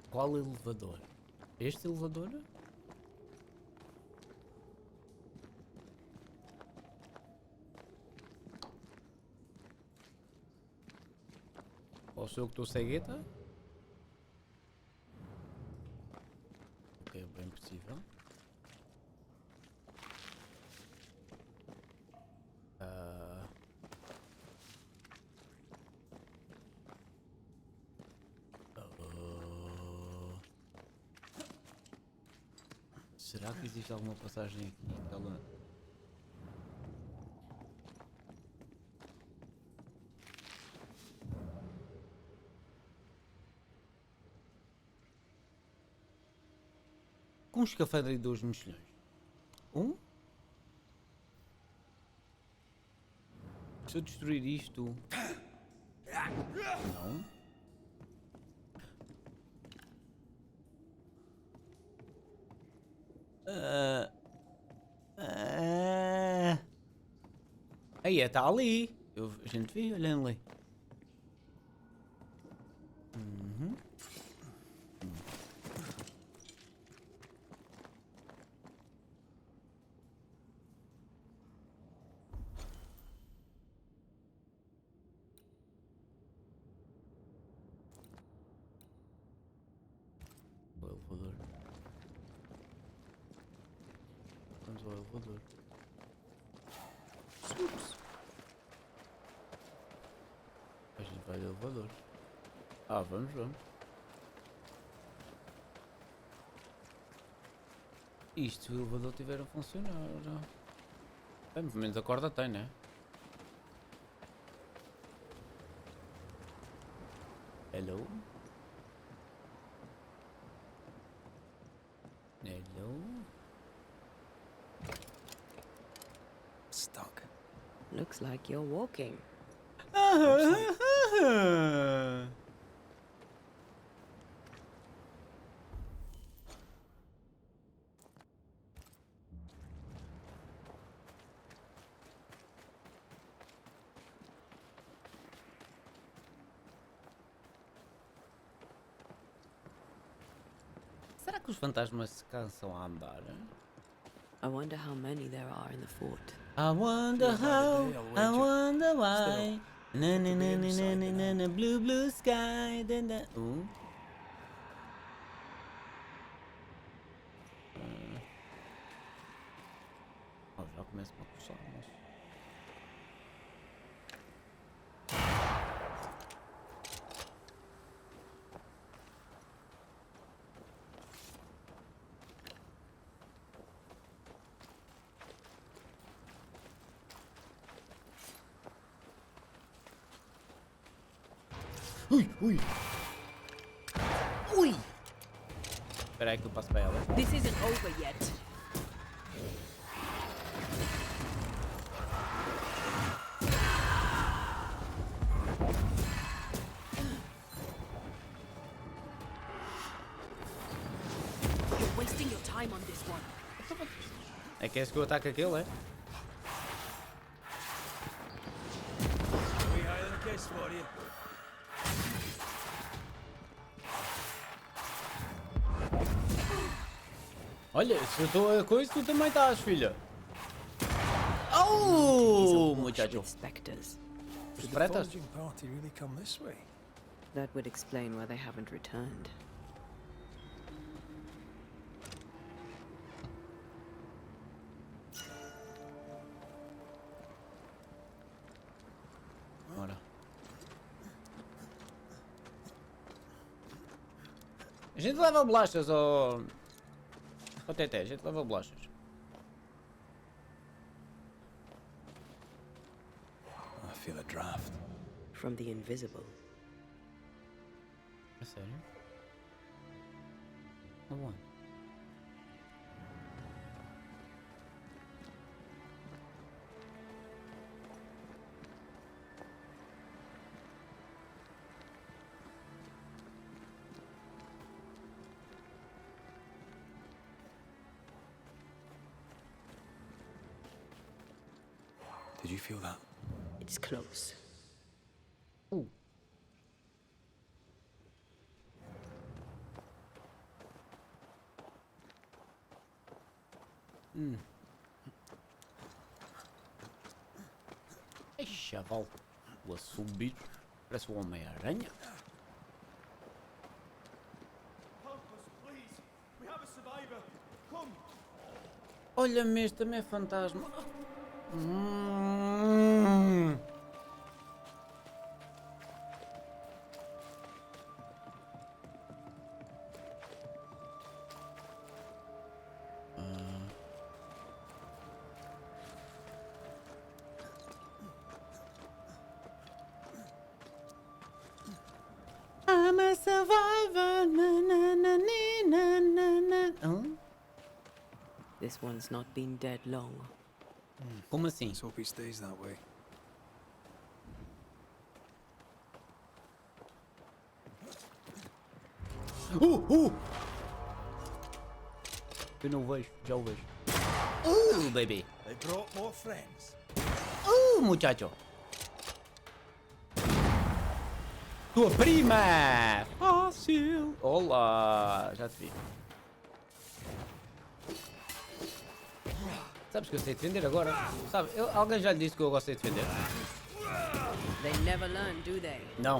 Qual elevador? Este elevador? Ou sou eu que estou cegueta? É bem possível. Será que existe alguma passagem aqui que ela... Com um escafandro e 2 mexilhões. Se eu destruir isto... Não. Aí, está ali. A gente viu, olhando ali. O elevador. Vamos ao elevador. Sups. A gente vai de elevador. Ah, vamos. Isto, se o elevador estiver a funcionar. Bem, pelo menos a corda tem, né? Hello? Stuck. Looks like you're walking. Será que os fantasmas se cansam a andar? I wonder how many there are in the fort. I wonder Feels like how, the day, I'll I wager. wonder why. Na na to be na na na inside na it na now. na blue sky. Ooh. Oh, já começa-me a coçar, moço. Ui, ui. Ui. Espera aí que eu passo para ela. This isn't over yet. You're wasting your time on this one. É que esse que eu ataco aquele, é? We hire the kiss for you. Olha, se eu estou a coisa, tu também estás, filha. These Oh, are washed muchacho. with specters. Os Did the pretas? foraging party really come this way? That would explain why they haven't returned. Ora. A gente leva bolachas ao... Ao Teté, a gente leva bolachas. I feel a draft. From the invisible. É sério? Aonde? Did you feel that? It's close. Ai, chaval. O subir. Parece o Homem-Aranha. Olha-me, este também é fantasma. I'm a survivor. Na, na, na, na, na, na. Hã? This one's not been dead long. Como assim? Let's hope he stays that way. Eu não o vejo, já o vejo. Baby. They brought more friends. Muchacho. Tua prima! Fácil! Olá! Já te vi. Sabes que eu sei defender agora? Sabe, alguém já lhe disse que eu gosto de defender? They never learn, do they? Não.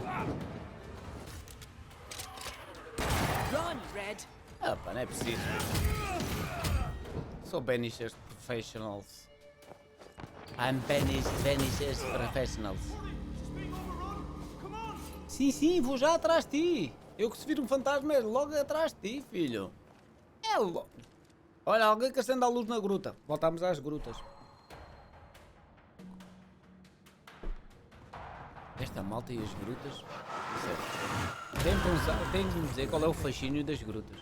Run, Red! Ah pá, não é preciso. Sou Banishers Professionals. I'm Banishers Professionals. Sim, sim, vou já atrás de ti. Eu que se vir um fantasma é logo atrás de ti, filho. É logo. Olha, alguém que acenda a luz na gruta. Voltamos às grutas. Esta malta e as grutas. Sério. Tem que me dizer qual é o fascínio das grutas.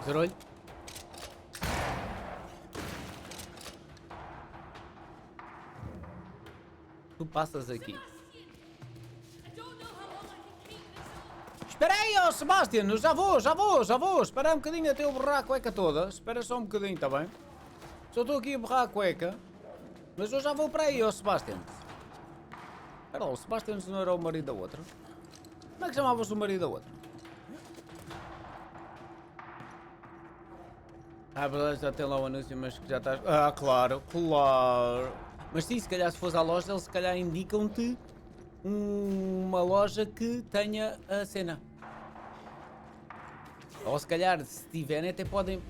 Zarolho. Tu passas aqui. Espera aí, ó Sebastian, já vou. Espera aí um bocadinho até eu borrar a cueca toda. Espera só um bocadinho, tá bem? Só estou aqui a borrar a cueca. Mas eu já vou para aí, ó Sebastian. Espera lá, o Sebastian não era o marido da outra? Como é que chamava-se o marido da outra? Ah, beleza, já tem lá o anúncio, mas que já estás. Ah, claro, claro. Mas sim, se calhar se fores à loja, eles se calhar indicam-te uma loja que tenha a cena. Ou se calhar, se tiverem, até podem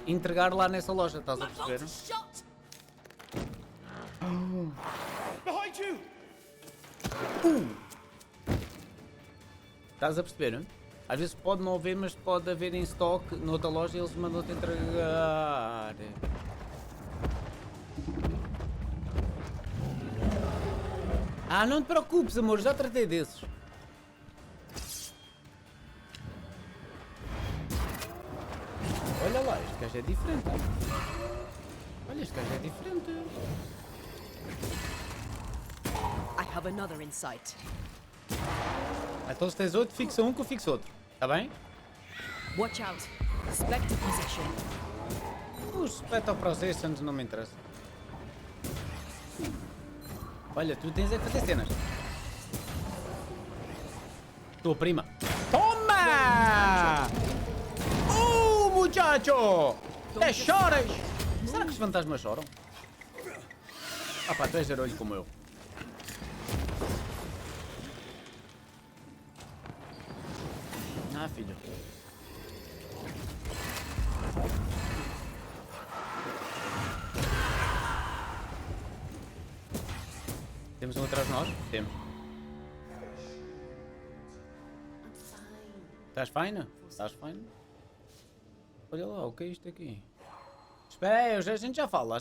entregar lá nessa loja, estás a perceber? Behind you! Estás a perceber? Às vezes pode não haver, mas pode haver em stock noutra loja e eles mandam-te entregar. Ah, não te preocupes, amor, já tratei desses. Olha lá, este gajo é diferente. Olha, este gajo é diferente. I have another in sight. Então se tens outro, fixa um que eu fixo outro. Está bem? Watch out. Spectre possession. Os Spectre Processions não me interessam. Olha, tu tens é que fazer cenas. Tua prima. Toma! Muchacho! Até choras! Será que os fantasmas choram? Ah pá, tu és herói como eu. Ah, filho. Temos um atrás de nós? Temos. Estás fine? Estás fine? Olha lá, o que é isto aqui? Espera aí, a gente já fala,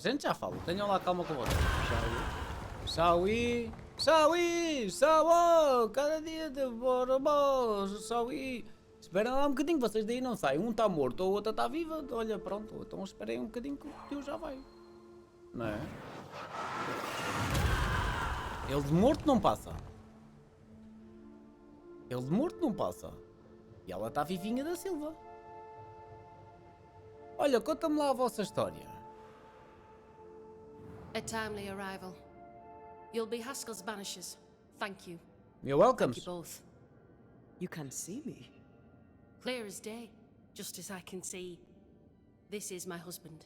Tenham lá calma com vocês. Saui, cada dia de borobos, Saui. Esperem lá um bocadinho, vocês daí não saem. Um está morto, a outra está viva. Olha, pronto, então esperem um bocadinho que o tio já vai. Não é? Ele de morto não passa. E ela está vivinha da Silva. Olha, conta-me lá a vossa história. A timely arrival. You'll be Haskell's Banishers. Thank you. You're welcome. Thank you both. You can see me. Clear as day, just as I can see. This is my husband.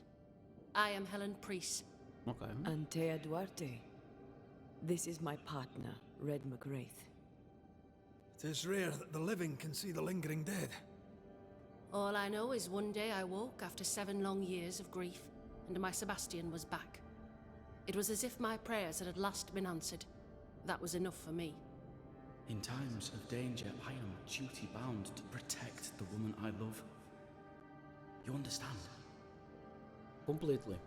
I am Helen Priest. Ok. Antea Duarte. This is my partner, Red McGrath. It is rare that the living can see the lingering dead. All I know is one day I woke after 7 long years of grief, and my Sebastian was back. It was as if my prayers had at last been answered. That was enough for me. In times of danger, I am duty-bound to protect the woman I love. You understand? Completely.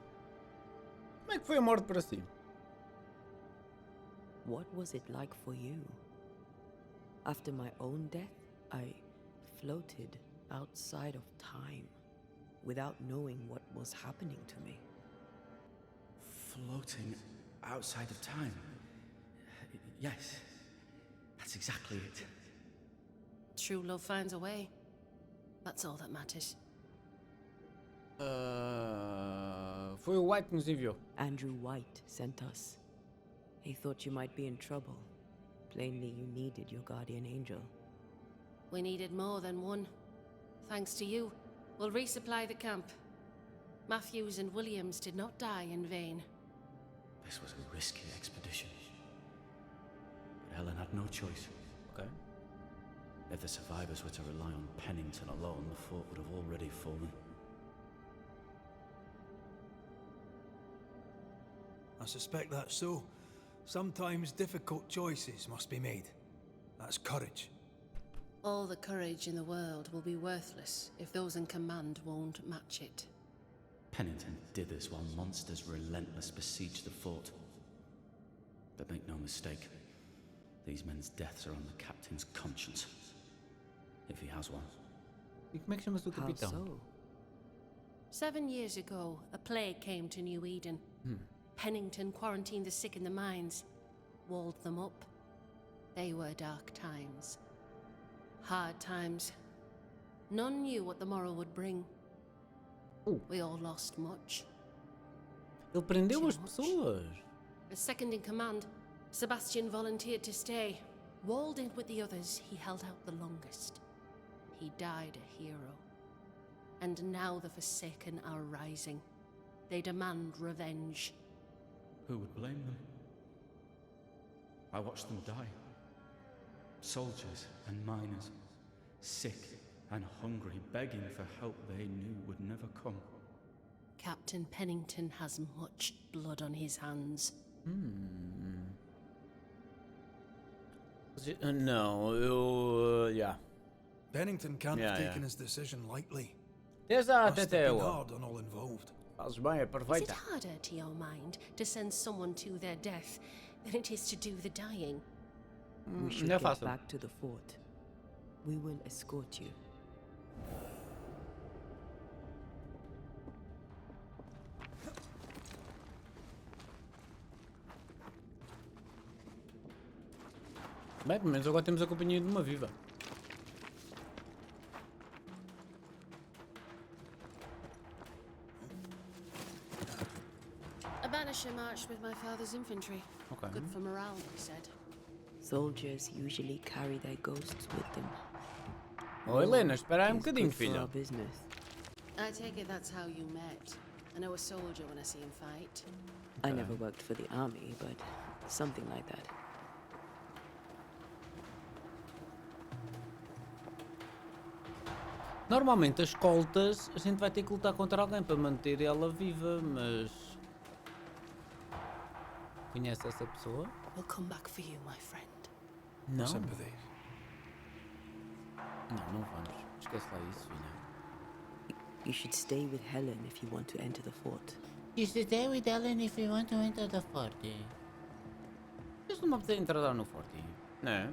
Como é que foi a morte para si? What was it like for you? After my own death, I floated outside of time, without knowing what was happening to me. Floating outside of time? Yes, that's exactly it. True love finds a way. That's all that matters. Foi o White que nos enviou. Andrew White sent us. He thought you might be in trouble. Plainly, you needed your guardian angel. We needed more than one. Thanks to you, we'll resupply the camp. Matthews and Williams did not die in vain. This was a risky expedition. But Helen had no choice. Ok. If the survivors were to rely on Pennington alone, the fort would have already fallen. I suspect that's so. Sometimes difficult choices must be made. That's courage. All the courage in the world will be worthless if those in command won't match it. Pennington did this while monsters relentless besieged the fort. But make no mistake, these men's deaths are on the captain's conscience. If he has one. E como é que chama-se o How capitão? so? 7 years ago, a plague came to New Eden. Pennington quarantined the sick in the mines, walled them up. They were dark times. Hard times. None knew what the morrow would bring. We all lost much. Ele prendeu Too as much. pessoas. As second in command, Sebastian volunteered to stay. Walled in with the others, he held out the longest. He died a hero. And now the Forsaken are rising. They demand revenge. Who would blame them? I watched them die. Soldiers and miners, sick and hungry, begging for help they knew would never come. Captain Pennington has much blood on his hands. Não, eu... yeah. Pennington can't Yeah, have taken yeah. his decision lightly. Exato, Must have até been eu. hard on all involved. Fazes bem, é Is it perfeita. harder to your mind to send someone to their death than it is to do the dying? We should Não é get fácil. back to the fort. We will escort you. Bem, pelo menos agora temos a companhia de uma viva. A Banisher marched with my father's infantry. Ok. Good for morale, he said. Soldiers usually carry their ghosts with them. Oh, Helena, espera aí um It's bocadinho, good for filha. our business. I take it that's how you met. I know a soldier when I see him fight. I never worked for the army, but something like that. Normalmente as escoltas a gente vai ter que lutar contra alguém para manter ela viva, mas... Conhece essa pessoa? We'll come back for you, my friend. Não. Sympathy. Não vamos. Esquece lá isso, filha. You should stay with Helen if you want to enter the fort. You should stay with Ellen if you want to enter the forte. Isto não me apetece entrar no forte. Não.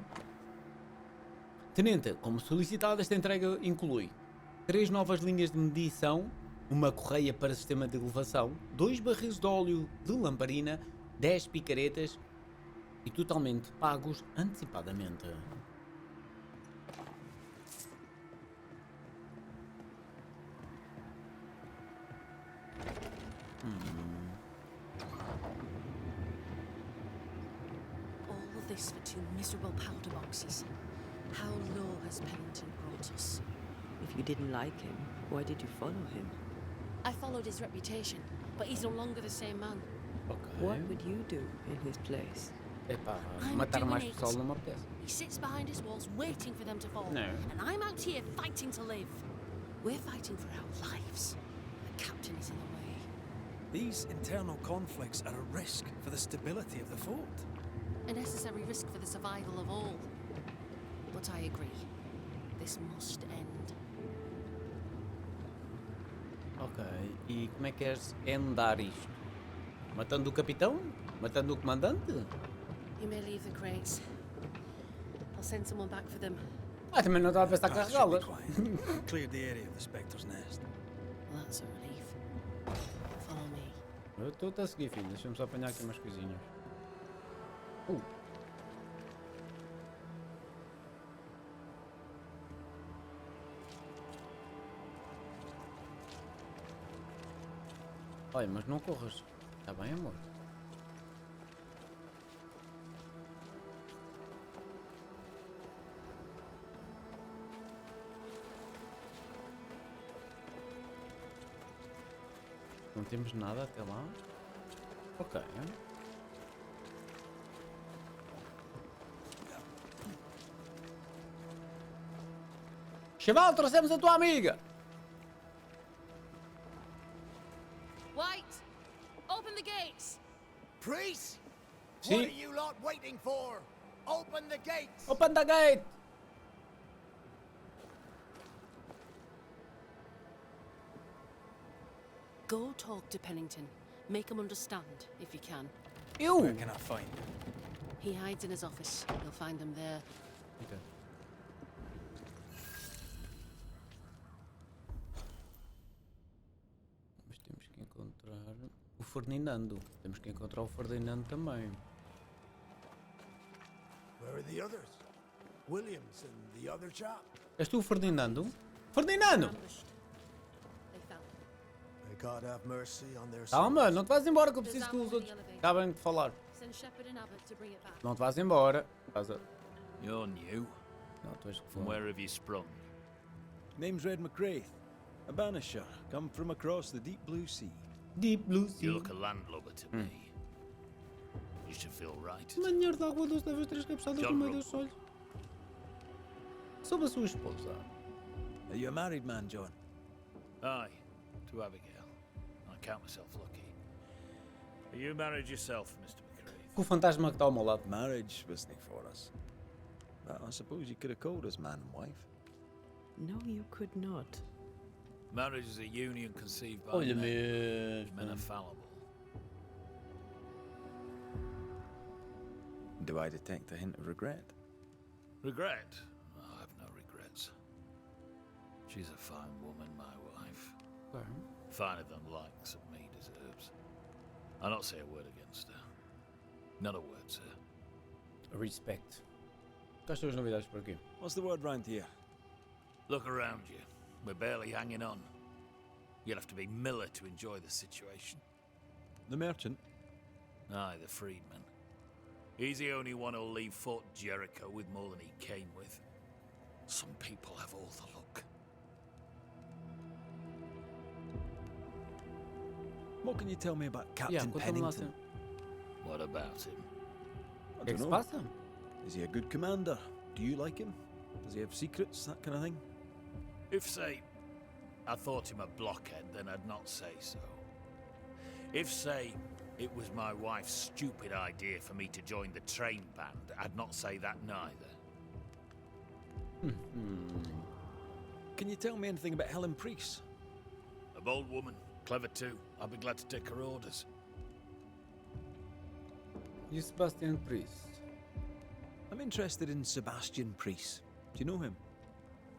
Tenente, como solicitado, esta entrega inclui 3 novas linhas de medição, uma correia para sistema de elevação, 2 barris de óleo de lamparina, 10 picaretas e totalmente pagos antecipadamente. All of this for 2 miserable powder boxes. How low has Pennington brought us? If you didn't like him, why did you follow him? I followed his reputation, but he's no longer the same man. Ok. What would you do in his place? Epá, I'm matar doing mais it. pessoal não me apetece. He sits behind his walls waiting for them to fall. No. And I'm out here fighting to live. We're fighting for our lives. The captain is in the way. These internal conflicts are a risk for the stability of the fort. A necessary risk for the survival of all. But I agree. This must end. Ok, e como é que queres endar isto? Matando o capitão? Matando o comandante? You may leave the crates. I'll send someone back for them. Ah, também não estava a pensar Path should be carregá-las. quiet. Cleared the area of the Spectre's nest. Well, that's a relief. Follow me. Eu estou a seguir, filho. Deixa-me só apanhar aqui umas coisinhas. Olha, mas não corras. Está bem, amor? Não temos nada até lá? Ok. Chaval, trouxemos a tua amiga! White! Open the gates! Priest? See? What are you lot waiting for? Open the gates! Open the gate! Go talk to Pennington. Make him understand, if you can. Where Eu! can I find him? He hides in his office. You'll find him there. Ok. Mas temos que encontrar o Ferdinando. Temos que encontrar o Ferdinando também. Where are the others? Williams and the other chap? És tu o Ferdinando? Ferdinando! Ambushed. They fell. May God have mercy on their Calma, souls. não te vás embora que eu preciso que os outros acabem de falar. Send Shepard and Abbott to bring it back. Não te vás embora. Vas a... You're new. Não, tu és que From where have you sprung? Name's Red McCraith. A banisher, come from across the deep blue sea. Deep Blue Sea. You look a landlubber to me. You should feel right. Manhar de água doce leva 3 cabeçadas John no meio Rumble. dos olhos. Sobre a sua esposa. Are you a married man, John? Aye, to Abigail. I count myself lucky. Are you married yourself, Mr. McCrae? Com o fantasma que está ao meu lado. Marriage wasn't for us. But I suppose you could have called us man and wife. No, you could not. Marriage is a union conceived by Olha men. mesmo. Men are fallible. Do I detect a hint of regret? Regret? I have no regrets. She's a fine woman, my wife. Okay. Finer than likes of me deserves. I'll not say a word against her. Not a word, sir. Respect. Quais são as novidades por aqui? What's the word round here? Look around you. We're barely hanging on. You'll have to be Miller to enjoy the situation. The merchant? Aye, the freedman. He's the only one who'll leave Fort Jericho with more than he came with. Some people have all the luck. What can you tell me about Captain Yeah, conta-me lá Pennington? assim. What about him? I O que é que se dunno. passa? Is he a good commander? Do you like him? Does he have secrets, that kind of thing? If, say, I thought him a blockhead, then I'd not say so. If, say, it was my wife's stupid idea for me to join the train band, I'd not say that neither. Can you tell me anything about Helen Priest? A bold woman, clever too. I'll be glad to take her orders. E o Sebastian Priest? I'm interested in Sebastian Priest. Do you know him?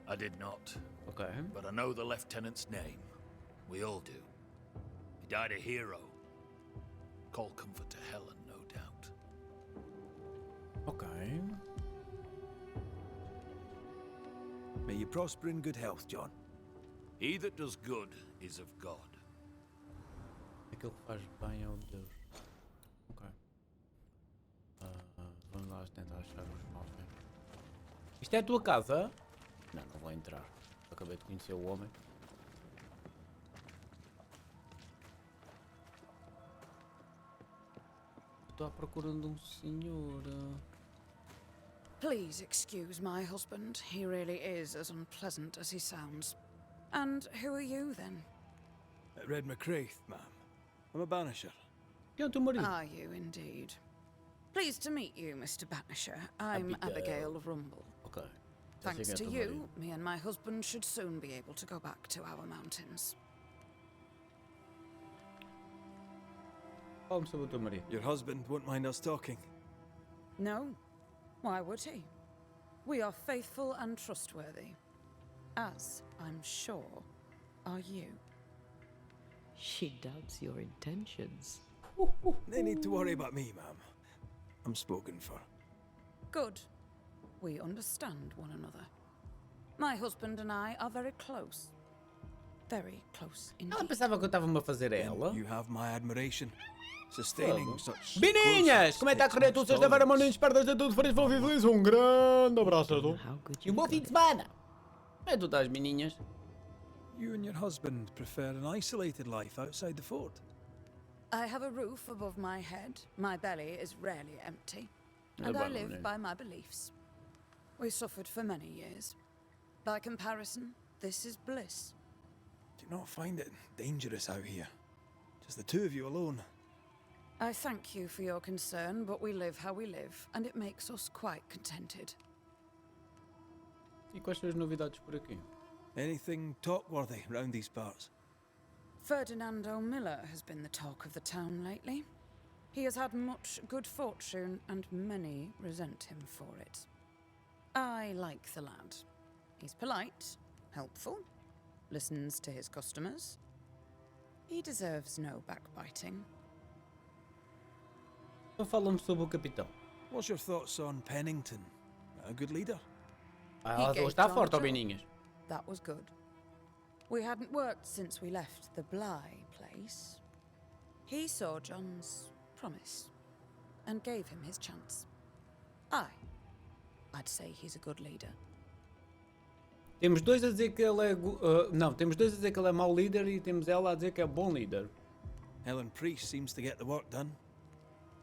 I did not, Ok. but I know the lieutenant's name. We all do. He died a hero. Call comfort to Helen, no doubt. Ok. May you prosper in good health, John. He that does good is of God. Aquilo que faz bem ao Deus. Ok. Vamos lá tentar achar os móveis. Isto é a tua casa? Não, não vou entrar. Acabei de conhecer o homem. Estou à procura de um senhor. Please excuse my husband. He really is as unpleasant as he sounds. And who are you, then? Red McCraith, ma'am. I'm a banisher. Quem é o teu marido? Are you indeed? Pleased to meet you, Mr. Banisher. I'm Abigail Rumble. Ok. Thanks Esse to é o teu you, marido. me and my husband should soon be able to go back to our mountains. Fala-me sobre o teu marido. Your husband won't mind us talking. No, why would he? We are faithful and trustworthy. As, I'm sure, are you. She doubts your intentions. No need to worry about me, ma'am. I'm spoken for. Good. We understand one another. My husband and I are very close. Very close Ela indeed. pensava que eu estava-me a fazer a Then ela. you have my admiration. Sustaining such Bininhas! close Como é que está a correr? Tu sexta-feira, mano, espertas de tudo, feliz, feliz. Um grande abraço a todos. How good E you um bom got fim de it. semana. Como é que tu estás, menininhas? You and your husband prefer an isolated life outside the fort. I have a roof above my head. My belly is rarely empty. É And I bom, live né? by my beliefs. We suffered for many years. By comparison, this is bliss. Do you not find it dangerous out here? Just the two of you alone. I thank you for your concern, but we live how we live, and it makes us quite contented. E quais são as novidades por aqui? Anything talk-worthy round these parts? Ferdinando Miller has been the talk of the town lately. He has had much good fortune, and many resent him for it. I like the lad. He's polite, helpful, listens to his customers. He deserves no backbiting. Então fala-me sobre o capitão. What's your thoughts on Pennington? A good leader? Ela gave está John forte, a ó job. Beninhas. That was good. We hadn't worked since we left the Bly place. He saw John's promise and gave him his chance. I'd say he's a good leader. Temos dois a dizer que ele é... não, temos dois a dizer que ele é mau líder e temos ela a dizer que é bom líder. Helen Priest seems to get the work done.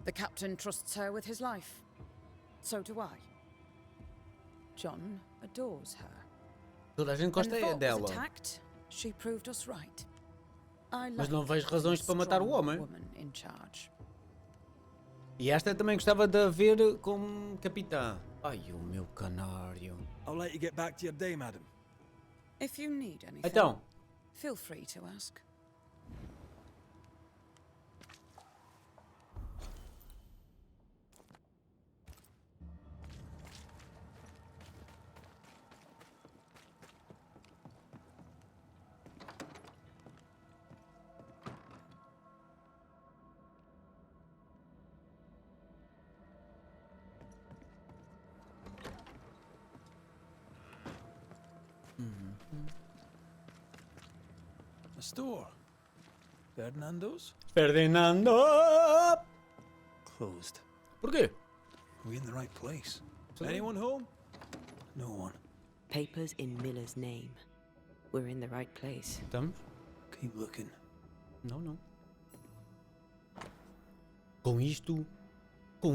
The captain trusts her with his life. So do I. John adores her. Toda a gente When gosta the é fort was dela. attacked, she proved us right. I Mas não like vejo razões para matar o strong homem. woman in charge. E esta também gostava de a ver como capitã. Ai, o meu canário. I'll let you get back to your day, madam. If you need anything, Então, feel free to ask. A store. Ferdinando's? Ferdinando! Closed. Porquê? Are we in the right place? Anyone home? No one. Papers in Miller's name. We're in the right place. Estamos? Keep looking. Não. Com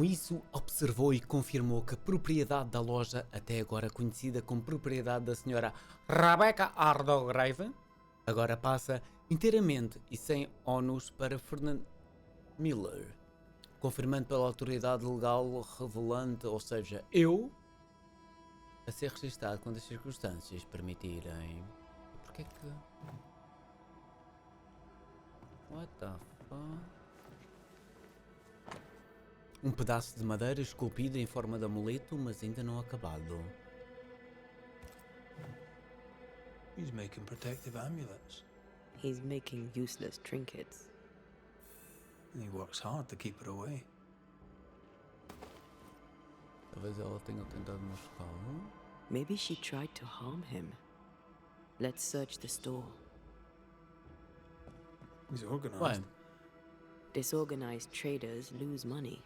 isso, observou e confirmou que a propriedade da loja, até agora conhecida como propriedade da senhora Rebecca Ardograve, agora passa inteiramente e sem ónus para Fernand Miller, confirmando pela autoridade legal revelante, ou seja, eu, a ser registado quando as circunstâncias permitirem. Porquê que... What the fuck? Um pedaço de madeira esculpido em forma de amuleto, mas ainda não acabado. He's making protective amulets. He's making useless trinkets. And he works hard to keep it away. Talvez ela tenha tentado machucá-lo. Maybe she tried to harm him. Let's search the store. He's organized. Ué, Disorganized traders lose money.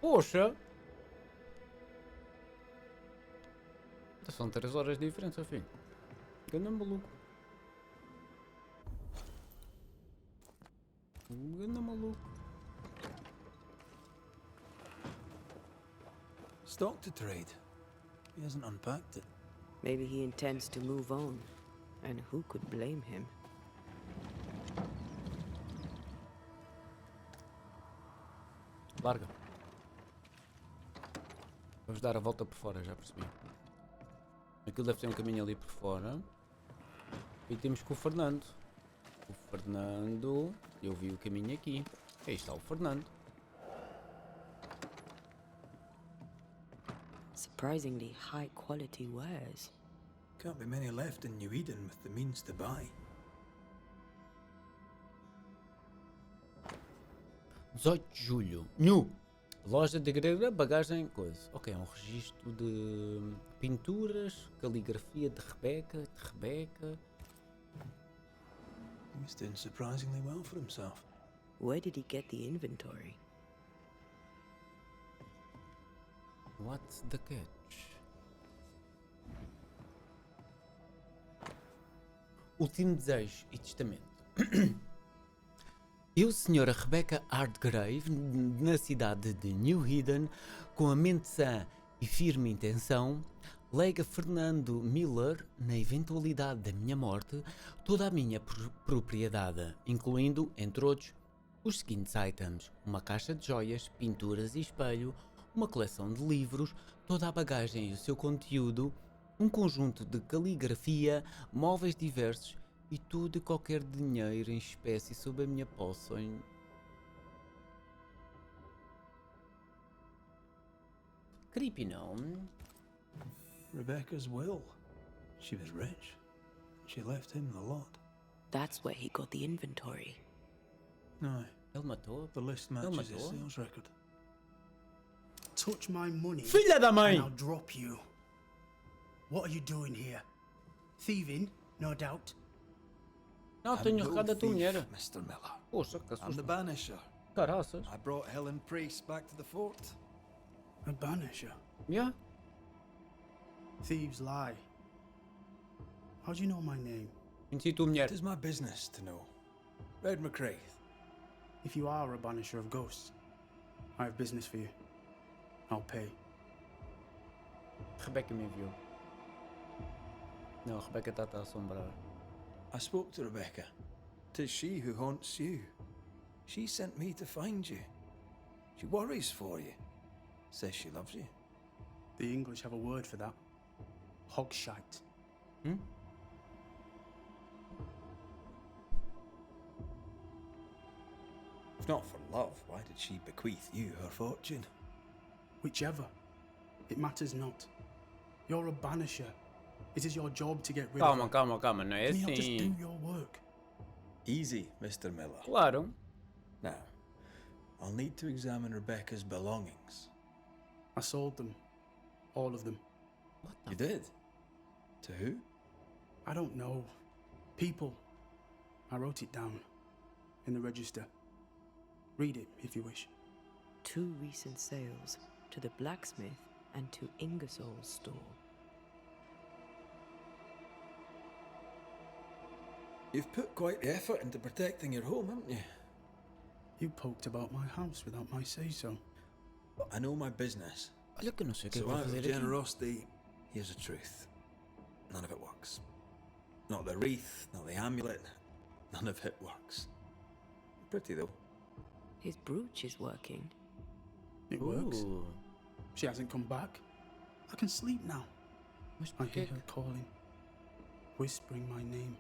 poxa! São 3 horas de diferença, filho. Ganda maluco. Ganda maluco. Stock to trade. He hasn't unpacked it. Maybe he intends to move on. And who could blame him? Larga. Vamos dar a volta por fora, já percebi. Aquilo deve ter um caminho ali por fora. E temos com o Fernando. O Fernando... Eu vi o caminho aqui. Aí está o Fernando. Surprisingly high quality wares. Can't be many left in New Eden with the means to buy. 18 de julho. New. Loja de grega, bagagem, coisa. Ok, é um registro de pinturas, caligrafia de Rebeca, He's doing surprisingly well for himself. Where did he get the inventory? What's the catch? Último desejo e testamento. Eu, senhora Rebecca Hardgrave, na cidade de New Eden, com a mente sã e firme intenção, lega Fernando Miller, na eventualidade da minha morte, toda a minha propriedade, incluindo, entre outros, os seguintes itens: uma caixa de joias, pinturas e espelho, uma coleção de livros, toda a bagagem e o seu conteúdo, um conjunto de caligrafia, móveis diversos e todo e qualquer dinheiro em espécie sob a minha posse em... Creepy, não? Rebecca's will. She was rich. She left him the lot. That's where he got the inventory. No, Ele matou? the list Ele matches his matou? sales record. Touch my money, Filha da mãe! and I'll drop you. What are you doing here? Thieving, no doubt. Não, I'm tenho no recado da tua thief, mulher. Mr. Miller. Poxa, que I'm the assusto. Banisher. Caraças. I brought Helen Priest back to the fort. A banisher. Yeah. Thieves lie. How do you know my name? Conheci tua mulher. It is my business to know. Red McCraith. If you are a banisher of ghosts, I have business for you. I'll pay. Rebecca me enviou. Não, a Rebecca está a assombrar. I spoke to Rebecca. 'Tis she who haunts you. She sent me to find you. She worries for you. Says she loves you. The English have a word for that. Hogshite. Hmm? If not for love, why did she bequeath you her fortune? Whichever. It matters not. You're a banisher. It is your job to get rid Calma, of her. calma, calma, não é Can you not just do assim. your work? Easy, Mr. Miller. Claro. Now, I'll need to examine Rebecca's belongings. I sold them. All of them. You did? To who? I don't know. People. I wrote it down. In the register. Read it if you wish. 2 recent sales to the blacksmith and to Ingersoll's store. You've put quite the effort into protecting your home, haven't you? You poked about my house without my say-so. I know my business. Olha que eu não sei o que é So que vou out of fazer aqui. generosity, here's the truth. None of it works. Not the wreath, not the amulet. None of it works. Pretty though. His brooch is working. It works. Ooh. She hasn't come back. I can sleep now. Mas I porquê hear que... her calling, whispering my name.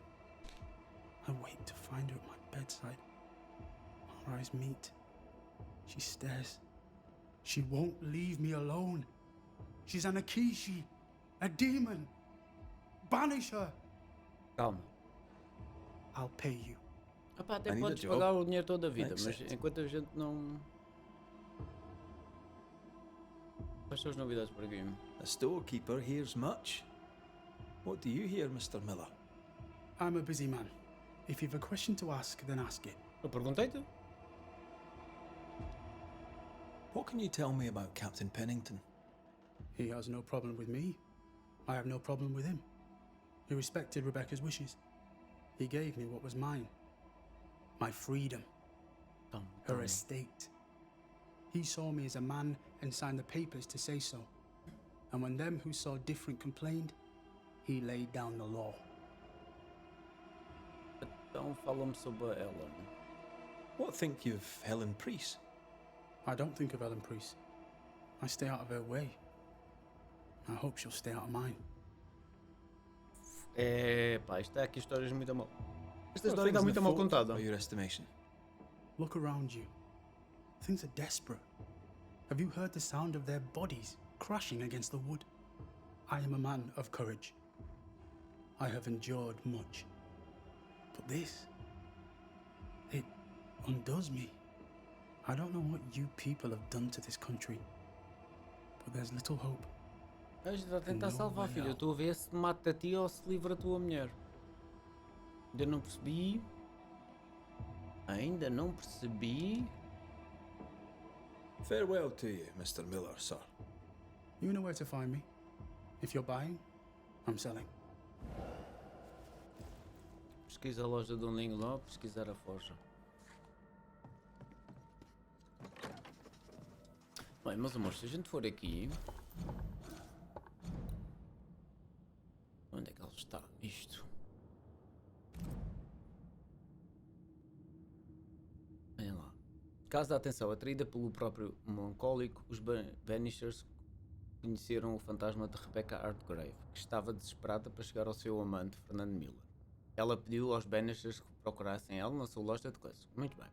I wait to find her at my bedside. Our eyes meet. She stares. She won't leave me alone. She's an Akishi, a demon. Banish her. Calma. I'll pay you. Epá, até I need a podes job. pagar o dinheiro toda a vida, Makes mas sense. enquanto a gente não... Quais são as novidades por aqui? A storekeeper hears much. What do you hear, Mr. Miller? I'm a busy man. If you've a question to ask, then ask it. Eu perguntei-te? What can you tell me about Captain Pennington? He has no problem with me. I have no problem with him. He respected Rebecca's wishes. He gave me what was mine. My freedom. Calma, Her calma. estate. He saw me as a man and signed the papers to say so. And when them who saw different complained, he laid down the law. Então fala-me sobre a Ellen. What think you of Helen Priest? I don't think of Ellen Priest. I stay out of her way. I hope she'll stay out of mine. É pá, isto está aqui histórias muito mal. Esta Well, história things está in muito the mal fort, contada. by your estimation. Look around you. Things are desperate. Have you heard the sound of their bodies crashing against the wood? I am a man of courage. I have endured much. But this, it undoes me. I don't know what you people have done to this country, but there's little hope. A gente está a tentar Não salvar, vai filho. Eu não. estou a ver se mata a ti ou se livra a tua mulher. Ainda não percebi. Ainda não percebi. Farewell to you, Mr. Miller, sir. You know where to find me. If you're buying, I'm selling. Pesquisa a loja de um linho, pesquisar a forja. Bem, meus amores, se a gente for aqui... Onde é que ele está? Isto. Olhem lá. Caso da atenção atraída pelo próprio melancólico, os Banishers conheceram o fantasma de Rebecca Hardgrave, que estava desesperada para chegar ao seu amante, Fernando Miller. Ela pediu aos Banishers que procurassem ela na sua loja de coisas. Muito bem.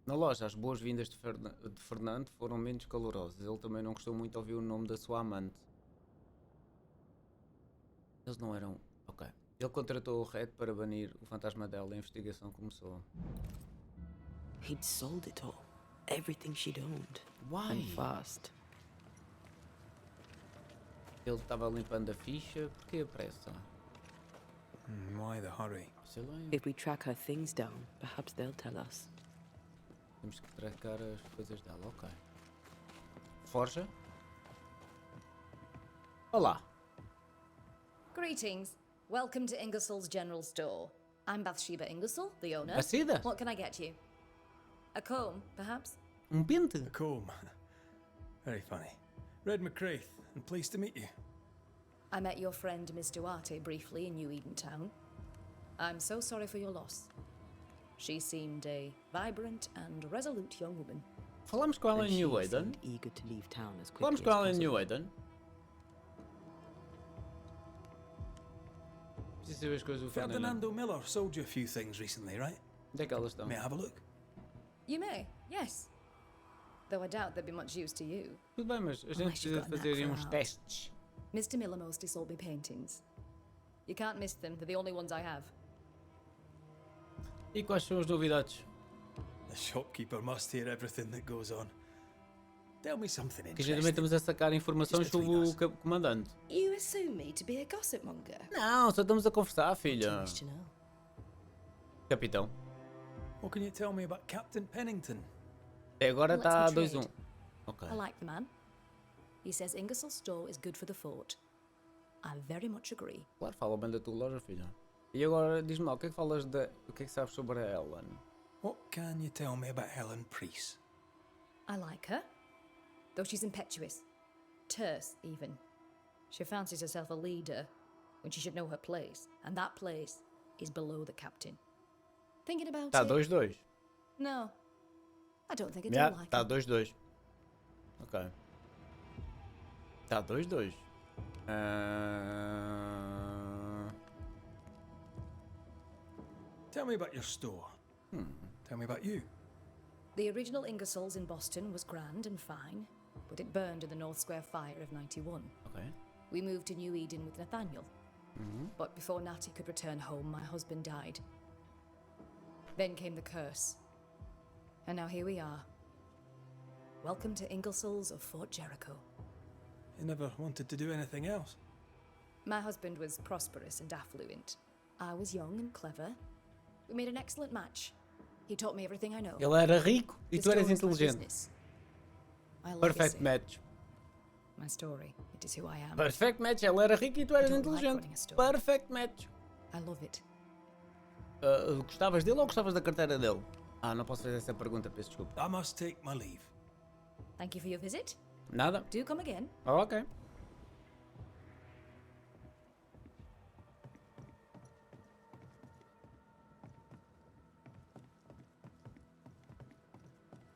Na loja, as boas-vindas de Fernando foram menos calorosas. Ele também não gostou muito de ouvir o nome da sua amante. Eles não eram... Ok. Ele contratou o Red para banir o fantasma dela. A investigação começou. He'd sold it all. Everything she'd owned. Why? And fast. Ele estava limpando a ficha. Porquê a pressa? Why the hurry? Sei lá. If we track her things down, perhaps they'll tell us. Temos que tracar as coisas dela. Ok. Forja. Olá. Greetings. Welcome to Ingersoll's General Store. I'm Bathsheba Ingersoll, the owner. Bacida? What can I get you? A comb, perhaps? Pente? A comb. Very funny. Red McCraith, and pleased to meet you. I met your friend Miss Duarte briefly in New Eden Town. I'm so sorry for your loss. She seemed a vibrant and resolute young woman. Falamos com ela em New Eden. Eager to leave town as quickly Falamos com as ela em possible. New Eden. Preciso saber as coisas do Ferdinando. Ferdinando Miller sold you a few things recently, right? Onde é que elas estão? May I have a look? You may, yes. Though I doubt they'd be much use to you. Tudo bem, mas a gente Unless you've precisa got a knack fazer for uns art. testes. Mr. Miller mostly sold me paintings. You can't miss them, they're the only ones I have. E quais são as novidades? The shopkeeper must hear everything that goes on. Tell me something Que a gente também interesting. estamos a sacar informações sobre o comandante. You assume me to be a gossip monger? Não, só estamos a conversar, Too filha. much to know. Capitão. What can you tell me about Captain Pennington? Até agora Let's está trade. 2-1. Ok. I like the man. He says Ingersoll's store is good for the fort. I very much agree. Claro, fala bem da tua loja, filha. E agora diz-me lá, o que é que falas da. O que é que sabes sobre a Ellen? What can you tell me about Helen Priest? I like her, though she's impetuous. Terse, even. She fancies herself a leader when she should know her place, and that place is below the captain. Thinking about Está it? 2-2. No. I don't think I do Yeah, like está her. 2-2. Ok. Está 2-2. Tell me about your store. Tell me about you. The original Ingersoll's in Boston was grand and fine, but it burned in the North Square fire of 91. Ok. We moved to New Eden with Nathaniel. But before Natty could return home, my husband died. Then came the curse. And now here we are. Welcome to Ingersoll's of Fort Jericho. You never wanted to do anything else. My husband was prosperous and affluent. I was young and clever. We made an excellent match. He taught me everything I know. Ele era rico e The tu eras store is my inteligente. business. My Perfect legacy. match. My story. It is who I am. Perfect match. Ele era rico e tu eras I don't like inteligente. running a store. Perfect match. I love it. Gostavas dele ou gostavas da carteira dele? Ah, não posso fazer essa pergunta, peço desculpa. I must take my leave. Thank you for your visit. Nada? Do come again. Oh, ok.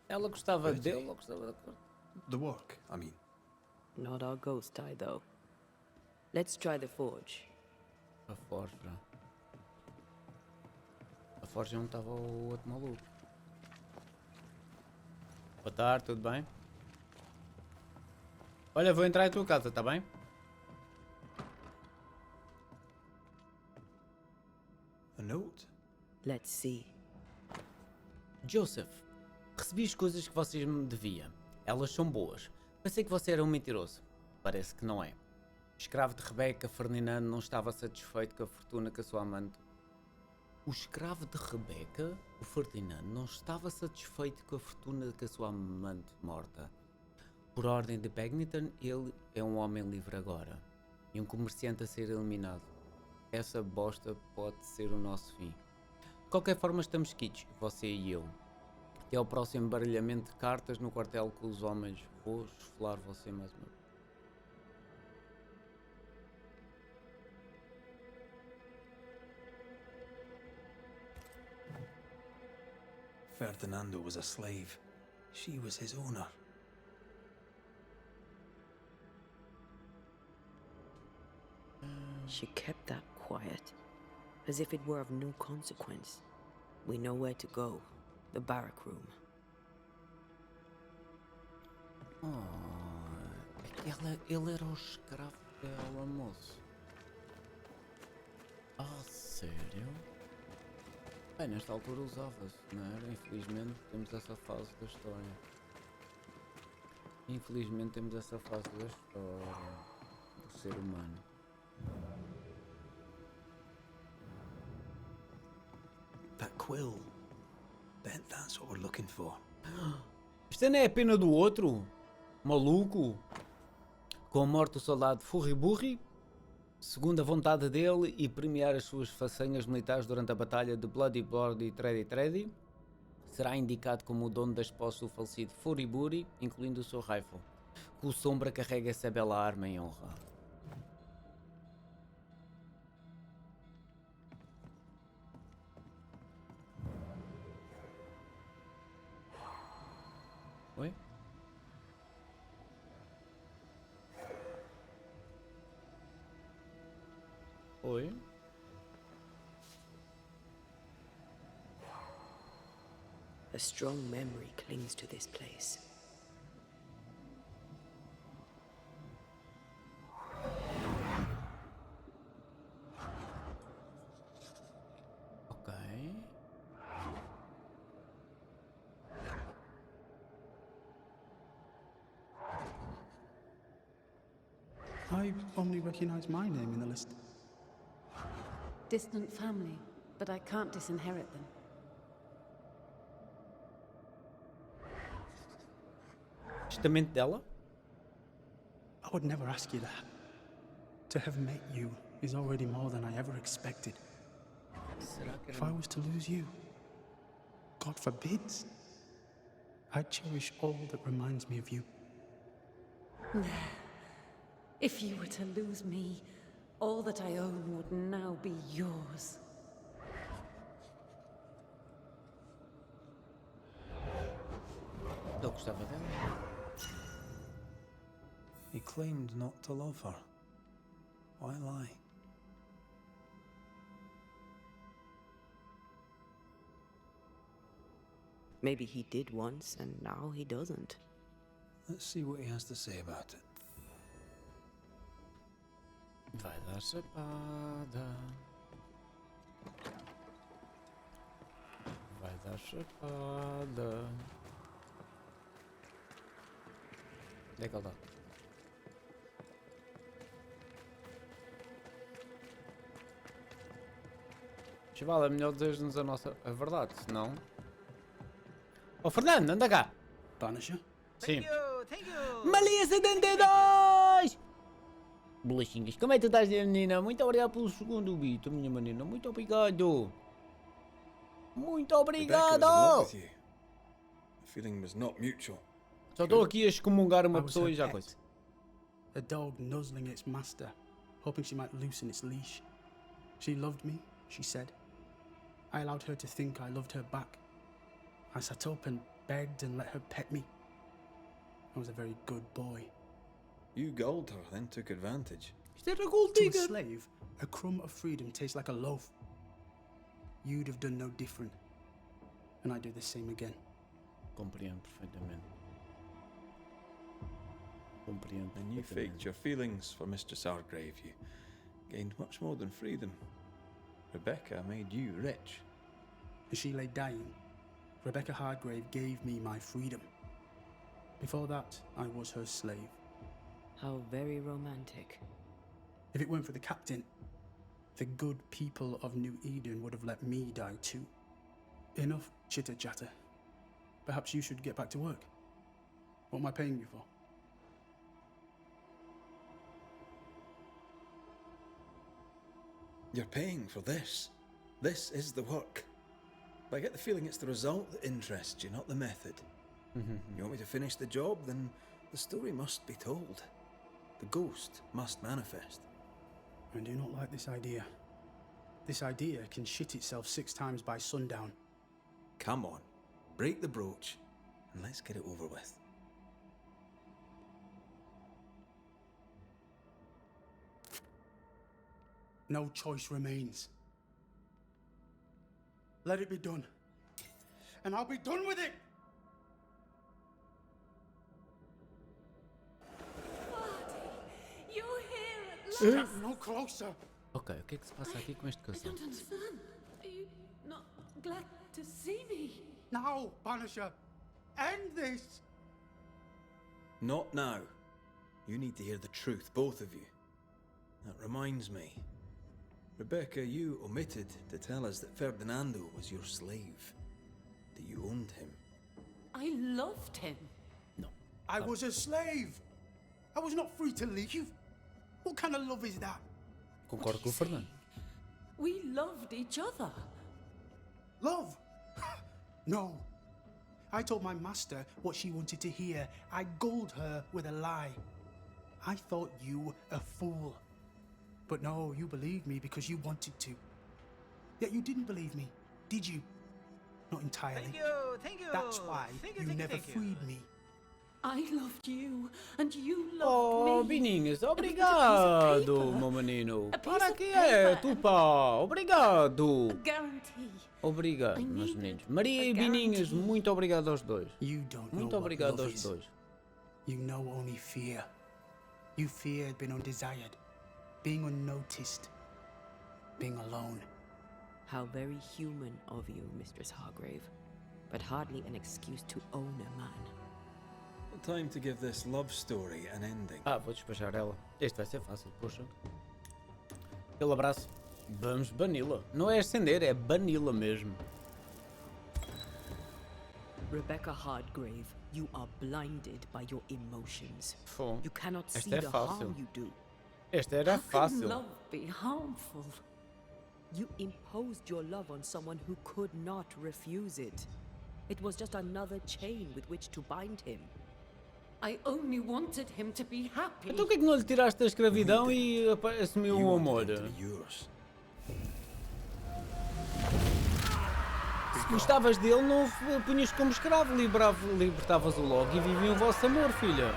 Ela gostava dele ou gostava da cor? The work, I mean. Not our ghost tie, though. Let's try the forge. A forja. A forja é onde estava o outro maluco. Boa tarde, tudo bem? Olha, vou entrar em tua casa, tá bem? A note? Let's see. Joseph, recebi as coisas que vocês me deviam. Elas são boas. Pensei que você era um mentiroso. Parece que não é. O escravo de Rebecca, Ferdinando, não estava satisfeito com a fortuna que a sua amante... O escravo de Rebecca, o Ferdinando, não estava satisfeito com a fortuna que a sua amante morta. Por ordem de Pennington, ele é um homem livre agora. E um comerciante a ser eliminado. Essa bosta pode ser o nosso fim. De qualquer forma, estamos quites, você e eu. Até ao próximo baralhamento de cartas no quartel com os homens. Vou esfolar você mais uma vez. Ferdinando was a slave. She was his owner. She kept that quiet, as if it were of no consequence. We know where to go. The barrack room. Ele era o escravo dela, moço. Ah, sério? Bem, nesta altura usava-se, não era? Infelizmente temos essa fase da história. Infelizmente temos essa fase da história do ser humano. That quill. Bet that's what we're looking for. Isto não é a pena do outro? Maluco? Com a morte do soldado Furri-Burri? segundo a vontade dele e premiar as suas façanhas militares durante a batalha de Bloody Tredy, será indicado como o dono das posses do falecido Furiburi, incluindo o seu rifle. O Sombra carrega essa bela arma em honra. Oi? Oi? A strong memory clings to this place. Ok. I only recognize my name in the list. Distant family, but I can't disinherit them. Testamento dela? I would never ask you that. To have met you is already more than I ever expected. If I was to lose you, God forbids, I'd cherish all that reminds me of you. If you were to lose me, all that I own would now be yours. Eu gostava dela. He claimed not to love her. Why lie? Maybe he did once, and now he doesn't. Let's see what he has to say about it. Vai dar chapada. Vai dar chapada. Onde é que ele está? Chaval, é melhor dizer-nos a verdade, senão... Oh, Fernando, anda cá! Banisher? Sim. Malia 72! Bolachinhas, como é que tu estás, menina? Muito obrigado pelo segundo bito, minha menina. Muito obrigado. Muito obrigado! The feeling was not mutual. Só estou aqui a excomungar uma I was pessoa her e já pet. coisa. A dog nuzzling its master, hoping she might loosen its leash. She loved me, she said. I allowed her to think I loved her back. I sat up and begged and let her pet me. I was a very good boy. You gulled her, then took advantage. Isto era gold To a digger. slave, a crumb of freedom tastes like a loaf. You'd have done no different, and I'd do the same again. Compreendo perfeitamente. Compreendo And you faked your feelings for Mistress Argrave. You gained much more than freedom. Rebecca made you rich. As she lay dying, Rebecca Hardgrave gave me my freedom. Before that, I was her slave. How very romantic. If it weren't for the captain, the good people of New Eden would have let me die too. Enough chitter-chatter. Perhaps you should get back to work. What am I paying you for? You're paying for this. This is the work. But I get the feeling it's the result that interests you, not the method. You want me to finish the job? Then the story must be told. The ghost must manifest. I do not like this idea. This idea can shit itself 6 times by sundown. Come on, break the brooch, and let's get it over with. No choice remains. Let it be done. And I'll be done with it! You're here at last! Step no closer! Ok, o que é que se passa aqui com este I casal? don't understand. Are you not glad to see me? Now, Banisher! End this! Not now. You need to hear the truth, both of you. That reminds me. Rebecca, you omitted to tell us that Ferdinando was your slave. That you owned him. I loved him. I was a slave! I was not free to leave. What kind of love is that? Concordo com o Fernando. We loved each other. Love? No. I told my master what she wanted to hear. I gulled her with a lie. I thought you a fool. But no, you believed me because you wanted to. Yet you didn't believe me, did you? Not entirely. Thank you. That's why you never freed me. I loved you, and you Oh, loved me. Bininhas, And we got obrigado, a piece of paper. meu menino. A piece Para of que é, paper. tu pá. Obrigado. A guarantee. Obrigado, I meus needed meninos. Maria e a Bininhas, guarantee. muito obrigado aos dois. You don't know Muito what obrigado love aos is. dois. You know only fear. You feared being undesired, being unnoticed, being alone. How very human of you, Mistress Hargrave, but hardly an excuse to own a man. Time to give this love story an ending. Ah, vou despachar ela. Este vai ser fácil, poxa. Aquele abraço. Vamos bani-la. Não é acender, é bani-la mesmo. Rebecca Hardgrave, you are blinded by your emotions. Fô. You cannot see Esta é the fácil. harm you do. Esta era How can fácil. love be harmful? You imposed your love on someone who could not refuse it. It was just another chain with which to bind him. I only wanted him to be happy. Então o que é que não lhe tiraste da escravidão e assumiu um amor? Se gostavas dele, não punhas como escravo, libertavas-o logo e viviam o vosso amor, filha.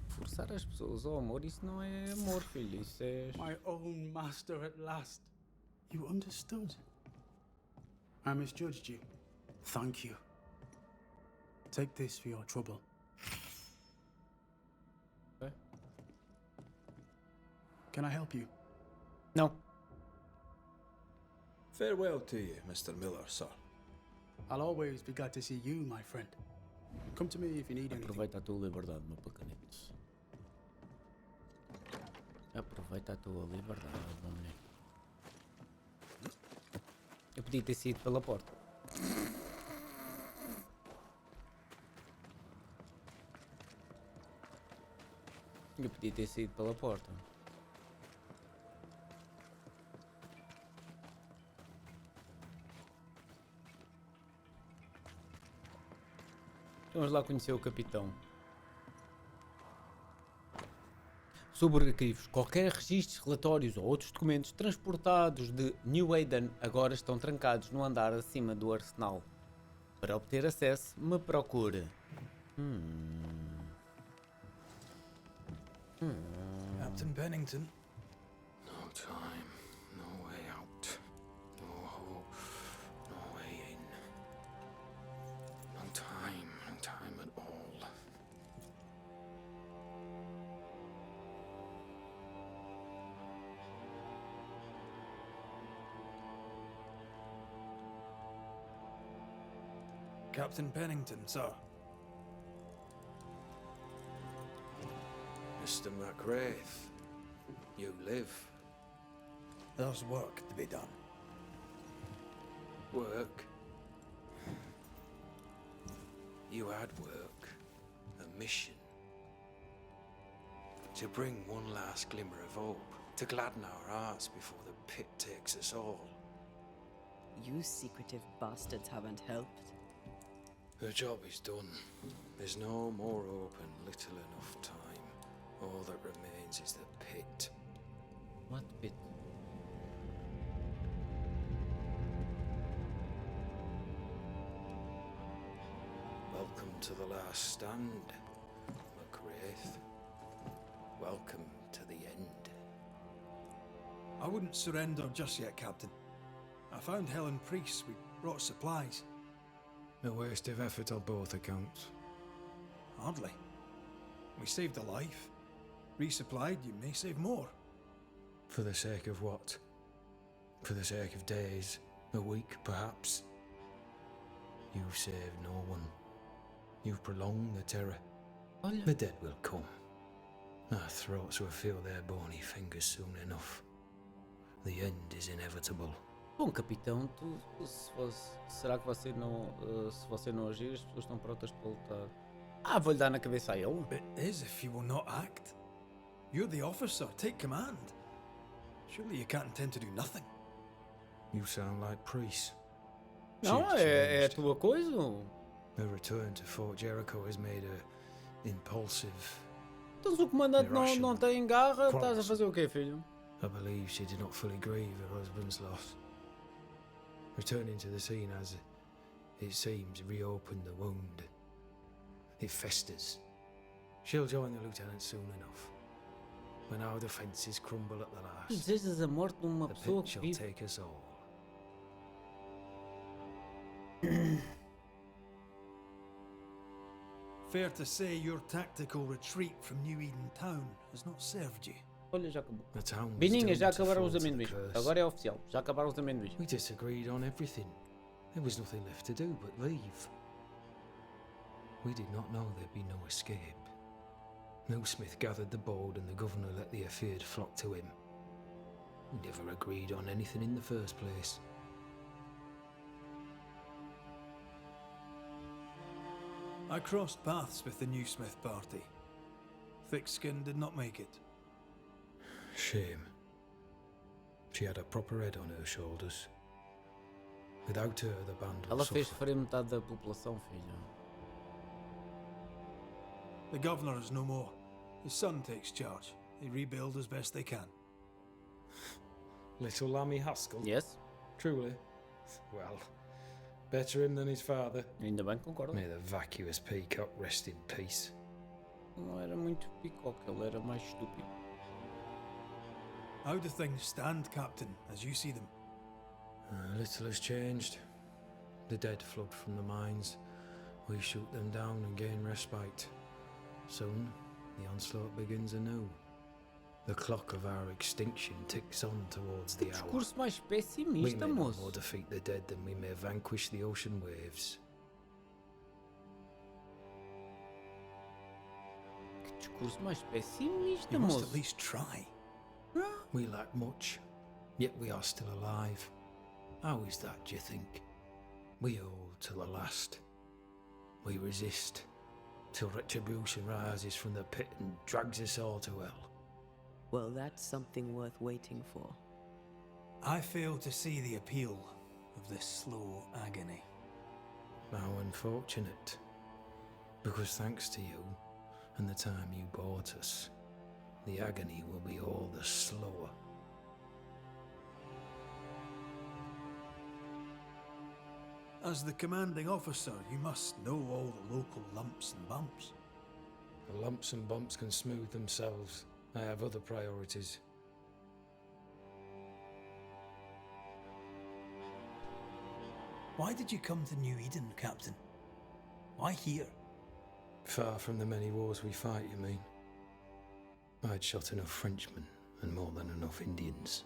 Forçar as pessoas ao amor, isso não é amor, filho. Isso é... My own master at last. You understood. I misjudged you. Thank you. Take this for your trouble. Okay. Can I help you? Não. Farewell to you, Mr. Miller, sir. I'll always be glad to see you, my friend. Come to me if you need anything. Aproveita a tua liberdade, meu pequenito. Aproveita a tua liberdade, meu menino. Eu podia ter saído pela porta. Eu podia ter saído pela porta. Vamos lá conhecer o capitão. Sobre arquivos, qualquer registros, relatórios ou outros documentos transportados de New Eden agora estão trancados no andar acima do arsenal. Para obter acesso, me procure. Captain Pennington. No time, no way out. No hope, no way in. No time at all. Captain Pennington, sir. Mr. McWraith, you live. There's work to be done. Work. You had work. A mission. To bring one last glimmer of hope. To gladden our hearts before the pit takes us all. You secretive bastards haven't helped. The job is done. There's no more hope and little enough time. All that remains is the pit. What pit? Welcome to the last stand, McWraith. Welcome to the end. I wouldn't surrender just yet, Captain. I found Helen Priest. We brought supplies. A waste of effort on both accounts. Hardly. We saved a life. Resupplied, you may save more. For the sake of what? For the sake of days, a week perhaps? You've saved no one. You've prolonged the terror. Olha. The dead will come. Our throats will feel their bony fingers soon enough. The end is inevitable. Bom, capitão, será que você não, se você não agir, as pessoas estão prontas para lutar? Ah, vou-lhe dar na cabeça a ele. It is if you will not act. You're the officer, take command. Surely you can't intend to do nothing. You sound like priests. Não, She's é a changed. tua coisa. Her return to Fort Jericho has made her impulsive. Então se o comandante não tem garra, estás a fazer o quê, filho? I believe she did not fully grieve her husband's loss. Returning to the scene has, it seems, reopened the wound. It festers. She'll join the lieutenant soon enough. When our defences crumble at the last, Desejas a morte de uma the pessoa pit que shall vive. take us all. Fair to say your tactical retreat from New Eden town has not served you. Olha, já acabou. The town was Bininha, já doomed to acabaram os fall to the amendoins. curse. Agora é oficial. Já acabaram os amendoins. We disagreed on everything. There was nothing left to do but leave. We did not know there'd be no escape. No Smith gathered the board and the governor let the affair flock to him. We never agreed on anything in the first place. I crossed paths with the new Smith party. Thick-Skin did not make it. Shame. She had a proper head on her shoulders. Without her, the band will Ela fez suffer. sofrer metade da população, filho. The governor is no more. His son takes charge. They rebuild as best they can. Little Lammy Haskell? Yes. Truly? Well, better him than his father. Ainda bem que concordo. May the vacuous peacock rest in peace. Não era muito picoque, ele era mais estúpido. How do things stand, Captain, as you see them? Little has changed. The dead flood from the mines. We shoot them down and gain respite. Soon, the onslaught begins anew. The clock of our extinction ticks on towards the hour. Discurso mais We pessimista, may no moço. more defeat the dead than we may vanquish the ocean waves. Que discurso mais pessimista, You must moço. at least try. We lack much, yet we are still alive. How is that, do you think? We hold to the last. We resist, till retribution rises from the pit and drags us all to hell. Well, that's something worth waiting for. I fail to see the appeal of this slow agony. How unfortunate. Because thanks to you, and the time you bought us, the agony will be all the slower. As the commanding officer, you must know all the local lumps and bumps. The lumps and bumps can smooth themselves. I have other priorities. Why did you come to New Eden, Captain? Why here? Far from the many wars we fight, you mean? I'd shot enough Frenchmen and more than enough Indians.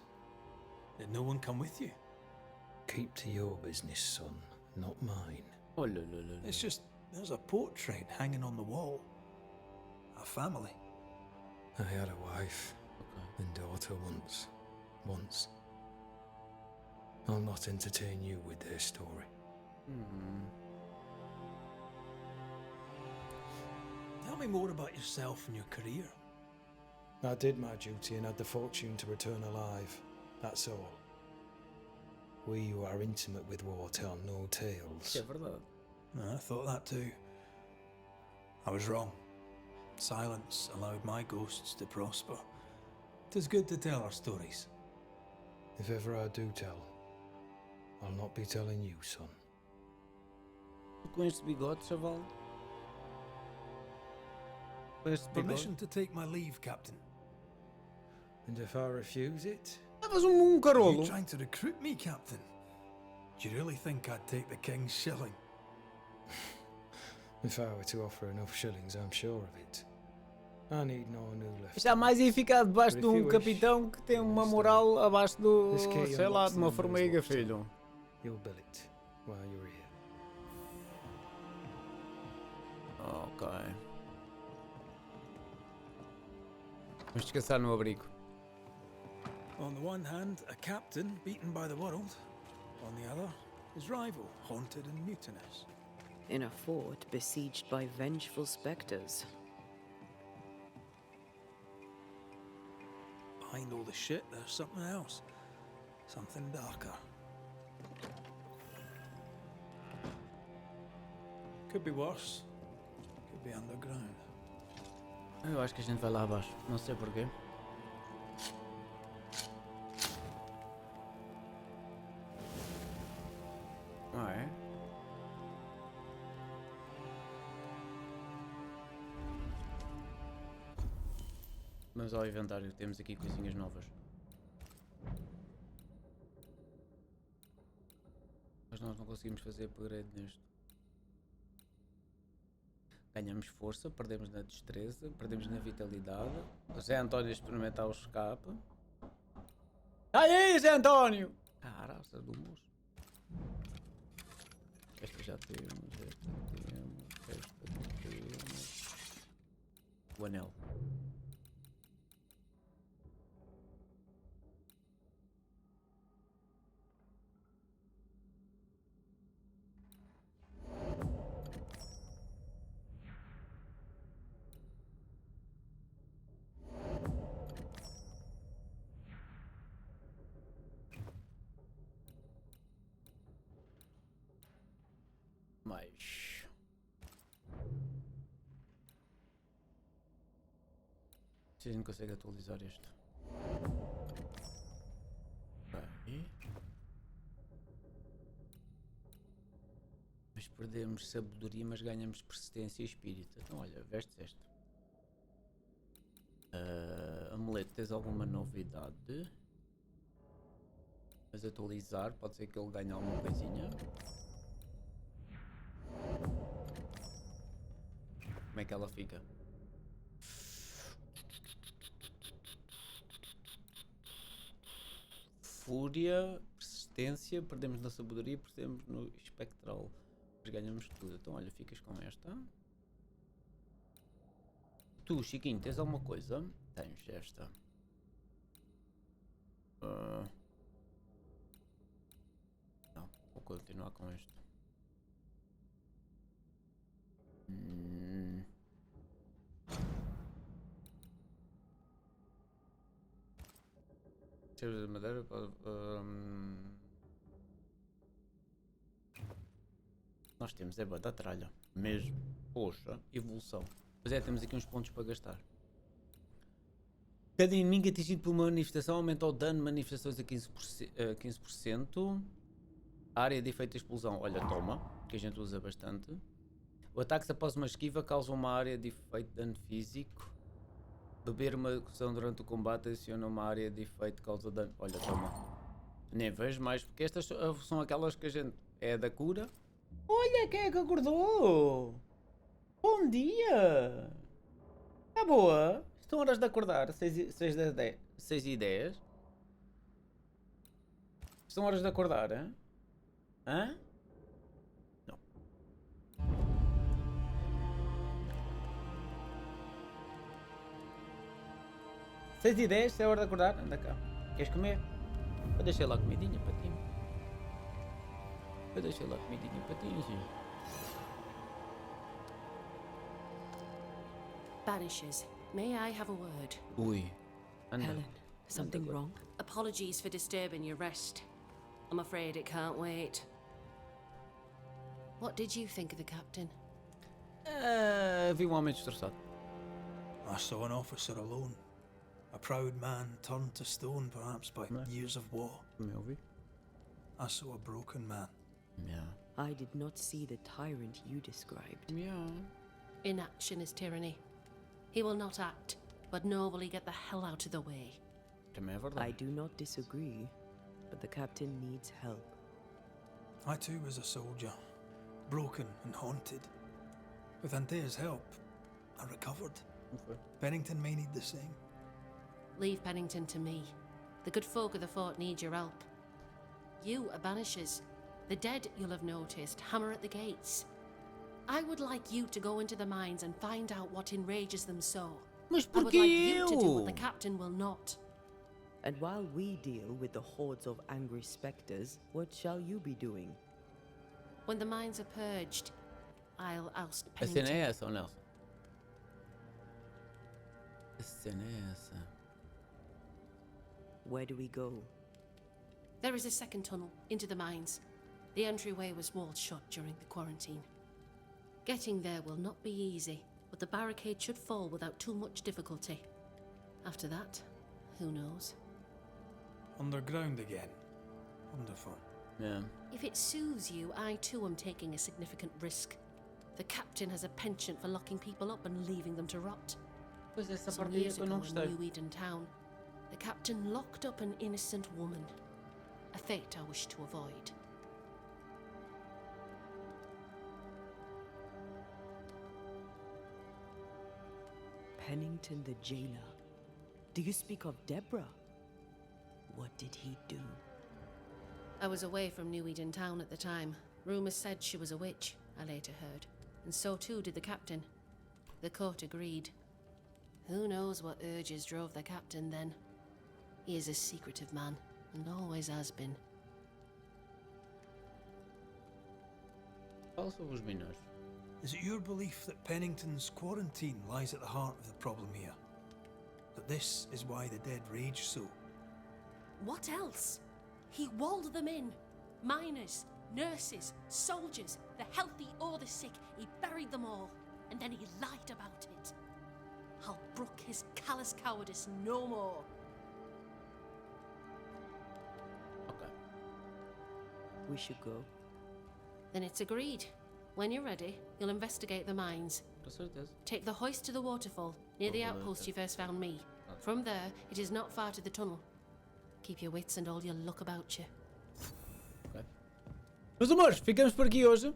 Did no one come with you? Keep to your business, son, not mine. Oh, la, la, la, la. It's just, there's a portrait hanging on the wall. A family. I had a wife and daughter once. I'll not entertain you with their story. Tell me more about yourself and your career. I did my duty and had the fortune to return alive. That's all. We who are intimate with war tell no tales. É verdade. I thought that too. I was wrong. Silence allowed my ghosts to prosper. 'Tis good to tell our stories. If ever I do tell, I'll not be telling you, son. Com este bigode, chaval. Com este bigode. Permission to take my leave, Captain. And if I refuse it? Levas You carolo. trying to recruit me, Captain? Do you really think I'd take the king's shilling? If I were to offer enough shillings, I'm sure of it. I need no new left. Está mais em ficar debaixo But de if um you wish, capitão que tem uma Mr. moral abaixo do, This key sei lá, unlocks de uma the formiga, windows watch. filho. You'll bill it while you're here. Ok. Vamos descansar no abrigo. On the one hand, a captain beaten by the world. On the other, his rival, haunted and mutinous. In a fort besieged by vengeful specters. Behind all the shit, there's something else. Something darker. Could be worse. Could be underground. Eu acho que a gente vai lá abaixo. Não sei porquê. Ah, é? Vamos ao inventário, temos aqui coisinhas novas. Mas nós não conseguimos fazer upgrade neste. Ganhamos força, perdemos na destreza, perdemos na vitalidade. O Zé António experimentar o escape. Aí, Zé António! Caraca, do moço. Esta já temos, esta temos. O anel. Mas se a gente consegue atualizar isto. Bem. Mas perdemos sabedoria, mas ganhamos persistência e espírito. Então olha, vestes esta. Amuleto, tens alguma novidade? Mas atualizar, pode ser que ele ganhe alguma coisinha. Como é que ela fica? Fúria, persistência, perdemos na sabedoria, perdemos no espectral. Mas ganhamos tudo. Então olha, ficas com esta. Tu, Chiquinho, tens alguma coisa? Tens esta. Não, vou continuar com esta. Cheiros de madeira para... Nós temos é da tralha. Mesmo. Poxa, evolução. Pois é, temos aqui uns pontos para gastar. Cada inimigo atingido por uma manifestação aumenta o dano de manifestações a 15%. A área de efeito de explosão, olha, toma, que a gente usa bastante. O ataque após uma esquiva causa uma área de efeito de dano físico. Beber uma curação durante o combate adiciona uma área de efeito que causa dano. Olha, toma. Nem vejo mais, porque estas são aquelas que a gente... É da cura. Olha quem é que acordou! Bom dia! Tá boa? Estão horas de acordar, 6h10. Estão horas de acordar, hein? Hã? Não. Seis e 10, é hora de acordar? Anda cá. Queres comer? Eu deixei lá comidinha para ti. Sim. Banishers, may I have a word? Ui. Anda. Helen, something wrong? Apologies for disturbing your rest. I'm afraid it can't wait. What did you think of the captain? Vi homem destroçado. I saw an officer alone. A proud man turned to stone, perhaps by years of war. I saw a broken man. Yeah. I did not see the tyrant you described. Yeah. Inaction is tyranny. He will not act, but nor will he get the hell out of the way. I do not disagree, but the captain needs help. I too was a soldier, broken and haunted. With Antea's help, I recovered. Okay. Pennington may need the same. Leave Pennington to me. The good folk of the fort need your help. You are Banishers. The dead, you'll have noticed, hammer at the gates. I would like you to go into the mines and find out what enrages them so. Mas I would like you to do what the captain will not. And while we deal with the hordes of angry specters, what shall you be doing? When the mines are purged, I'll oust A cena é Pennington. essa, ó Nelson? A cena é essa. Where do we go? There is a second tunnel into the mines. The entryway was walled shut during the quarantine. Getting there will not be easy, but the barricade should fall without too much difficulty. After that, who knows? Underground again. Wonderful. Yeah. If it soothes you, I too am taking a significant risk. The captain has a penchant for locking people up and leaving them to rot. Pois essa Some parte aí é years que eu ago não in gostei. New Eden Town, the captain locked up an innocent woman. A fate I wish to avoid. Pennington the jailer. Do you speak of Deborah? What did he do? I was away from New Eden Town at the time. Rumours said she was a witch, I later heard. And so too did the captain. The court agreed. Who knows what urges drove the captain then? He is a secretive man, and always has been. Fala sobre os minores. Is it your belief that Pennington's quarantine lies at the heart of the problem here? That this is why the dead rage so? What else? He walled them in. Miners, nurses, soldiers, the healthy or the sick. He buried them all, and then he lied about it. I'll brook his callous cowardice no more. Ok. We should go. Then it's agreed. When you're ready, you'll investigate the mines. Com certeza. Take the hoist to the waterfall, near the outpost you first found me. From there, it is not far to the tunnel. Keep your wits and all your luck about you. Meus amores, ficamos por aqui hoje.